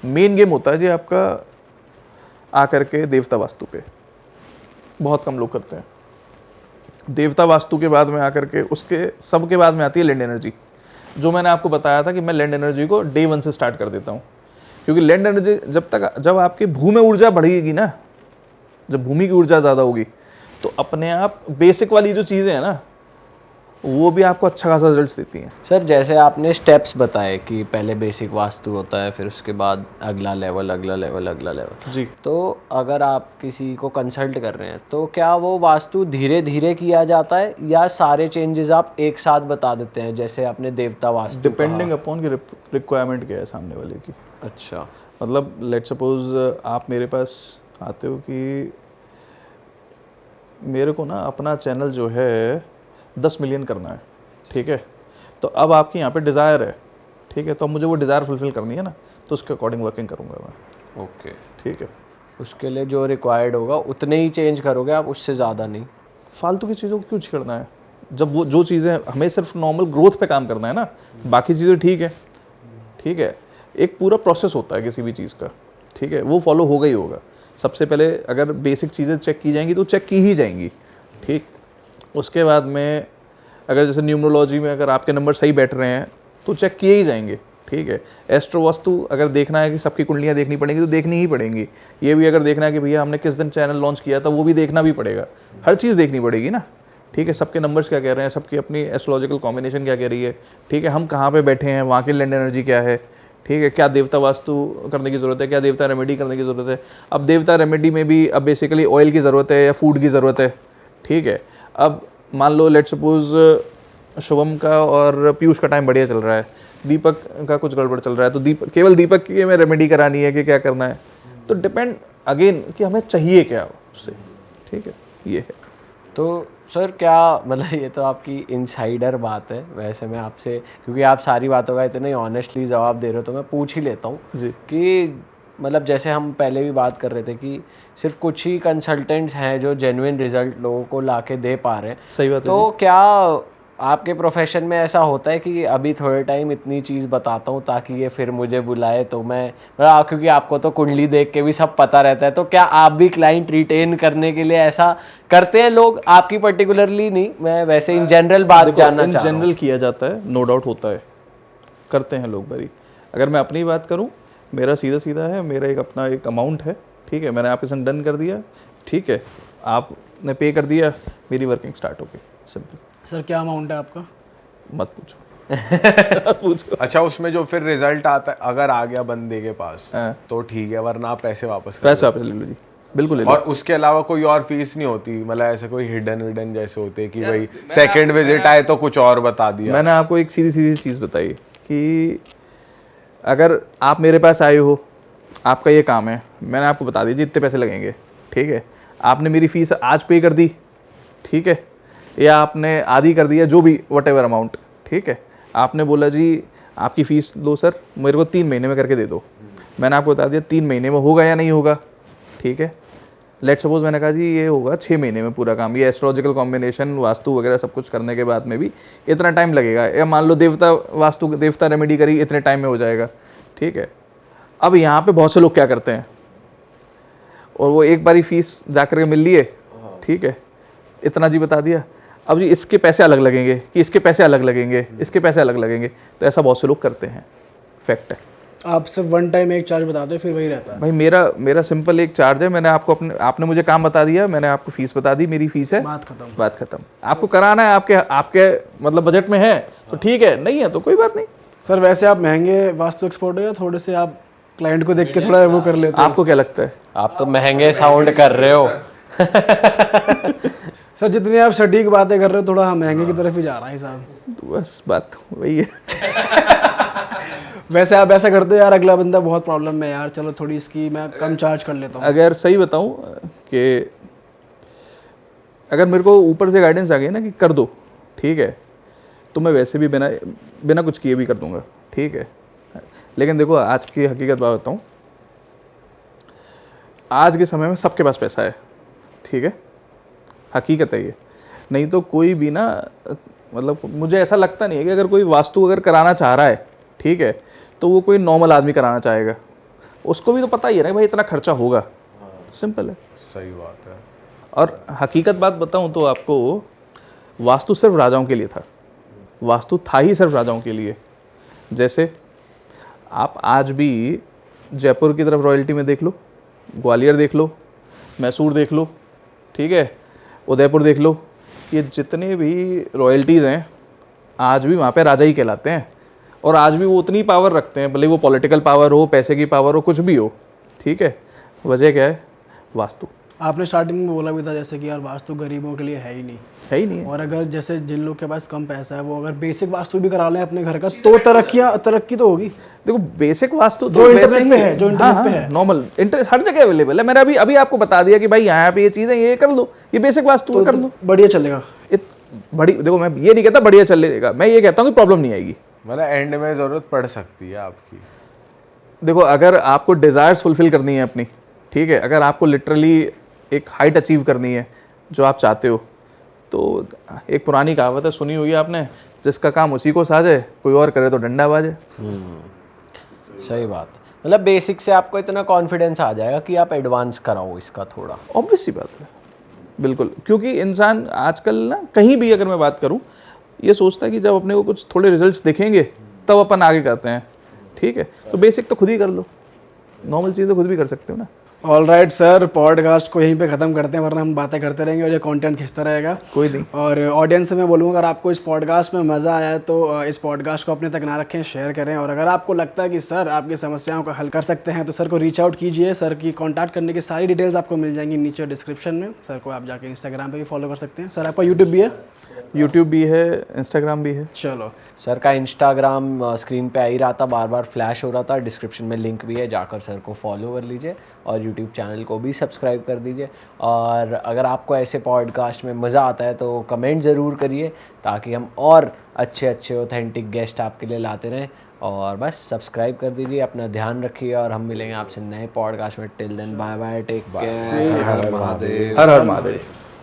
मेन गेम होता है जी आपका आकर के देवता वास्तु पे, बहुत कम लोग करते हैं। देवता वास्तु के बाद में आकर के उसके सब के बाद में आती है लैंड एनर्जी, जो मैंने आपको बताया था कि मैं लैंड एनर्जी को डे 1 से स्टार्ट कर देता हूँ। क्योंकि लैंड एनर्जी जब आपकी भूमि ऊर्जा बढ़ेगी ना, जब भूमि की ऊर्जा ज़्यादा होगी तो अपने आप बेसिक वाली जो चीज़ें हैं ना वो भी आपको अच्छा खासा रिजल्ट देती हैं। सर जैसे आपने स्टेप्स बताए कि पहले बेसिक वास्तु होता है, फिर उसके बाद अगला लेवल, अगला लेवल, अगला लेवल जी। तो अगर आप किसी को कंसल्ट कर रहे हैं तो क्या वो वास्तु धीरे धीरे किया जाता है या सारे चेंजेस आप एक साथ बता देते हैं, जैसे आपने देवता वास्तु डिपेंडिंग अपॉन की रिक्वायरमेंट क्या है सामने वाले की। अच्छा, मतलब लेट सपोज आप मेरे पास आते हो कि मेरे को ना अपना चैनल जो है 10 मिलियन करना है, ठीक है। तो अब आपकी यहाँ पे डिज़ायर है, ठीक है, तो अब मुझे वो डिज़ायर फुलफिल करनी है ना, तो उसके अकॉर्डिंग वर्किंग करूँगा मैं। ओके, ठीक है। उसके लिए जो रिक्वायर्ड होगा उतने ही चेंज करोगे आप, उससे ज़्यादा नहीं। फालतू की चीज़ों को क्यों छेड़ना है, जब वो जो चीज़ें हमें सिर्फ नॉर्मल ग्रोथ पे काम करना है ना, बाकी चीज़ें ठीक है, ठीक है। एक पूरा प्रोसेस होता है किसी भी चीज़ का, ठीक है, वो फॉलो होगा ही होगा। सबसे पहले अगर बेसिक चीज़ें चेक की जाएंगी तो चेक की ही जाएंगी, ठीक। उसके बाद में अगर जैसे न्यूमरोलॉजी में अगर आपके नंबर सही बैठ रहे हैं तो चेक किए ही जाएंगे, ठीक है। एस्ट्रो वास्तु अगर देखना है कि सबकी कुंडलियाँ देखनी पड़ेंगी तो देखनी ही पड़ेंगी। ये भी अगर देखना है कि भैया हमने किस दिन चैनल लॉन्च किया था वो भी देखना भी पड़ेगा, हर चीज़ देखनी पड़ेगी ना, ठीक है। सबके नंबर्स क्या कह रहे हैं, सबकी अपनी एस्ट्रोलॉजिकल कॉम्बिनेशन क्या कह रही है, ठीक है। हम कहाँ पर बैठे हैं, वहाँ की लैंड एनर्जी क्या है, ठीक है। क्या देवता वास्तु करने की ज़रूरत है, क्या देवता रेमेडी करने की ज़रूरत है। अब देवता रेमेडी में भी अब बेसिकली ऑयल की ज़रूरत है या फूड की ज़रूरत है, ठीक है। अब मान लो लेट सपोज शुभम का और पीयूष का टाइम बढ़िया चल रहा है, दीपक का कुछ गड़बड़ चल रहा है, तो केवल दीपक की में रेमेडी करानी है कि क्या करना है, तो डिपेंड अगेन कि हमें चाहिए क्या उससे, ठीक है, ये है। तो सर क्या मतलब ये तो आपकी इनसाइडर बात है, वैसे मैं आपसे क्योंकि आप सारी बातों का इतने ऑनेस्टली जवाब दे रहे हो तो मैं पूछ ही लेता हूँ जी कि मतलब जैसे हम पहले भी बात कर रहे थे कि सिर्फ कुछ ही कंसल्टेंट्स हैं जो जेन्युइन रिजल्ट लोगों को लाके दे पा रहे हैं। सही बात है। तो क्या आपके प्रोफेशन में ऐसा होता है कि अभी थोड़े टाइम इतनी चीज़ बताता हूँ ताकि ये फिर मुझे बुलाए, तो मैं मतलब क्योंकि आपको तो कुंडली देख के भी सब पता रहता है, तो क्या आप भी क्लाइंट रिटेन करने के लिए ऐसा करते हैं लोग? आपकी पर्टिकुलरली नहीं, मैं वैसे इन जनरल बात जानना चाह रहा हूँ। जनरल किया जाता है, नो डाउट होता है, करते हैं लोग भाई। अगर मैं अपनी बात करूँ, मेरा सीधा सीधा है, मेरा एक अपना एक अमाउंट है, ठीक है, मैंने आपके साथ डन कर दिया, ठीक है, आपने पे कर दिया, मेरी वर्किंग स्टार्ट हो गई, सिंपल। सर क्या अमाउंट है आपका? मत पूछो पूछो। अच्छा, उसमें जो फिर रिजल्ट आता है अगर आ गया बंदे के पास हाँ। तो ठीक है, वरना आप पैसे वापस कर पैसे वापस ले लो जी, बिल्कुल ले दो। लो। और उसके अलावा कोई और फीस नहीं होती, मतलब ऐसे कोई हिडन जैसे होते कि भाई सेकंड विजिट आए तो कुछ और बता दिया। मैंने आपको एक सीधी सीधी चीज़ बताई कि अगर आप मेरे पास आए हो, आपका ये काम है, मैंने आपको बता दीजिए इतने पैसे लगेंगे, ठीक है। आपने मेरी फीस आज पे कर दी, ठीक है, या आपने आधी कर दिया, जो भी वट एवर अमाउंट, ठीक है। आपने बोला जी आपकी फ़ीस लो सर, मेरे को 3 महीने में करके दे दो, मैंने आपको बता दिया 3 महीने में होगा या नहीं होगा, ठीक है। लेट सपोज मैंने कहा जी ये होगा 6 महीने में पूरा काम, ये एस्ट्रोलॉजिकल कॉम्बिनेशन वास्तु वगैरह सब कुछ करने के बाद में भी इतना टाइम लगेगा, या मान लो देवता वास्तु देवता रेमेडी करी इतने टाइम में हो जाएगा, ठीक है। अब यहाँ पे बहुत से लोग क्या करते हैं, और वो एक बारी फीस जा करके मिल लिए, ठीक है, इतना जी बता दिया, अब जी इसके पैसे अलग लगेंगे, कि इसके पैसे अलग लगेंगे, इसके पैसे अलग लगेंगे, तो ऐसा बहुत से लोग करते हैं, फैक्ट है। आप सिर्फ वन टाइम एक चार्ज बताते हो फिर वही रहता है। भाई मेरा सिंपल एक चार्ज है, मैंने आपको आपने मुझे काम बता दिया, मैंने आपको फीस बता दी, मेरी फीस है, बात खत्म। आपको कराना है, आपके मतलब बजट में है तो ठीक है, नहीं है तो कोई बात नहीं। सर वैसे आप महंगे वास्तु एक्सपर्ट हो या थोड़े से आप क्लाइंट को देख के थोड़ा वो कर लेते हो? आपको क्या लगता है? आप तो महंगे साउंड कर रहे हो। सर जितनी आप सटीक बातें कर रहे हो थोड़ा हम महंगे की तरफ ही जा रहा है साहब। तो बस बात वही है। वैसे आप ऐसा करते हो यार अगला बंदा बहुत प्रॉब्लम में यार, चलो थोड़ी इसकी मैं कम चार्ज कर लेता हूँ। अगर सही बताऊं कि अगर मेरे को ऊपर से गाइडेंस आ गई ना कि कर दो, ठीक है, तो मैं वैसे भी बिना कुछ किए भी कर दूंगा, ठीक है। लेकिन देखो आज की हकीकत बात बताऊं, आज के समय में सबके पास पैसा है, ठीक है, हकीकत है ये। नहीं तो कोई भी ना, मतलब मुझे ऐसा लगता नहीं है कि अगर कोई वास्तु अगर कराना चाह रहा है, ठीक है, तो वो कोई नॉर्मल आदमी कराना चाहेगा। उसको भी तो पता ही है ना भाई इतना खर्चा होगा, सिंपल है। सही बात है। और हकीकत बात बताऊं तो आपको, वास्तु सिर्फ राजाओं के लिए था, वास्तु था ही सिर्फ राजाओं के लिए। जैसे आप आज भी जयपुर की तरफ रॉयल्टी में देख लो, ग्वालियर देख लो, मैसूर देख लो, ठीक है, उदयपुर देख लो, ये जितने भी रॉयल्टीज़ हैं आज भी वहाँ पे राजा ही कहलाते हैं। और आज भी वो उतनी पावर रखते हैं, भले वो पॉलिटिकल पावर हो, पैसे की पावर हो, कुछ भी हो, ठीक है। वजह क्या है? वास्तु। आपने स्टार्टिंग में बोला भी था जैसे कि यार वास्तु गरीबों के लिए है ही नहीं, है ही नहीं है। और अगर जैसे जिन लोग के पास कम पैसा है वो अगर बेसिक वास्तु भी करा लें अपने घर का तो तरक्की तो होगी। देखो बेसिक वास्तु जो इंटरनेट पे है, जो इंटरनेट पे है, नॉर्मल हर जगह अवेलेबल है। मैंने अभी आपको बता दिया कि भाई यहाँ पे ये चीज़ें ये कर लो, ये बेसिक वास्तु कर लो, बढ़िया चलेगा। बड़ी देखो, मैं ये नहीं कहता बढ़िया चलेगा, मैं ये कहता हूँ कि प्रॉब्लम नहीं आएगी। मतलब एंड में ज़रूरत पड़ सकती है आपकी। देखो अगर आपको डिज़ायर्स फुलफिल करनी है अपनी, ठीक है, अगर आपको लिटरली एक हाइट अचीव करनी है जो आप चाहते हो, तो एक पुरानी कहावत है, सुनी होगी आपने, जिसका काम उसी को साजे, कोई और करे तो डंडा बाजे। सही बात है। मतलब बेसिक से आपको इतना कॉन्फिडेंस आ जाएगा कि आप एडवांस कराओ इसका थोड़ा। ऑब्वियस सी बात है, बिल्कुल। क्योंकि इंसान आजकल ना कहीं भी अगर मैं बात करूं, ये सोचता है कि जब अपने को कुछ थोड़े रिजल्ट्स दिखेंगे तब अपन आगे करते हैं, ठीक है। तो बेसिक तो खुद ही कर लो, नॉर्मल चीज़ तो खुद भी कर सकते हो ना। ऑल राइट सर, पॉडकास्ट को यहीं पे ख़त्म करते हैं वरना हम बातें करते रहेंगे और ये कंटेंट खिंचता रहेगा। कोई नहीं। और ऑडियंस से मैं बोलूँगा अगर आपको इस पॉडकास्ट में मज़ा आया है तो इस पॉडकास्ट को अपने तक ना रखें, शेयर करें। और अगर आपको लगता है कि सर आपकी समस्याओं का हल कर सकते हैं तो सर को रीच आउट कीजिए। सर की कॉन्टैक्ट करने की सारी डिटेल्स आपको मिल जाएंगी नीचे डिस्क्रिप्शन में। सर को आप जाके इंस्टाग्राम पर भी फॉलो कर सकते हैं। सर आपका यूट्यूब भी है? यूट्यूब भी है, इंस्टाग्राम भी है। चलो, सर का इंस्टाग्राम स्क्रीन पे आ ही रहा था, बार बार फ्लैश हो रहा था, डिस्क्रिप्शन में लिंक भी है, जाकर सर को फॉलो कर लीजिए और यूट्यूब चैनल को भी सब्सक्राइब कर दीजिए। और अगर आपको ऐसे पॉडकास्ट में मज़ा आता है तो कमेंट ज़रूर करिए ताकि हम और अच्छे अच्छे ऑथेंटिक गेस्ट आपके लिए लाते रहें। और बस सब्सक्राइब कर दीजिए, अपना ध्यान रखिए और हम मिलेंगे आपसे नए पॉडकास्ट में। Till then bye bye, take care, हर हर महादेव। हर हर महादेव।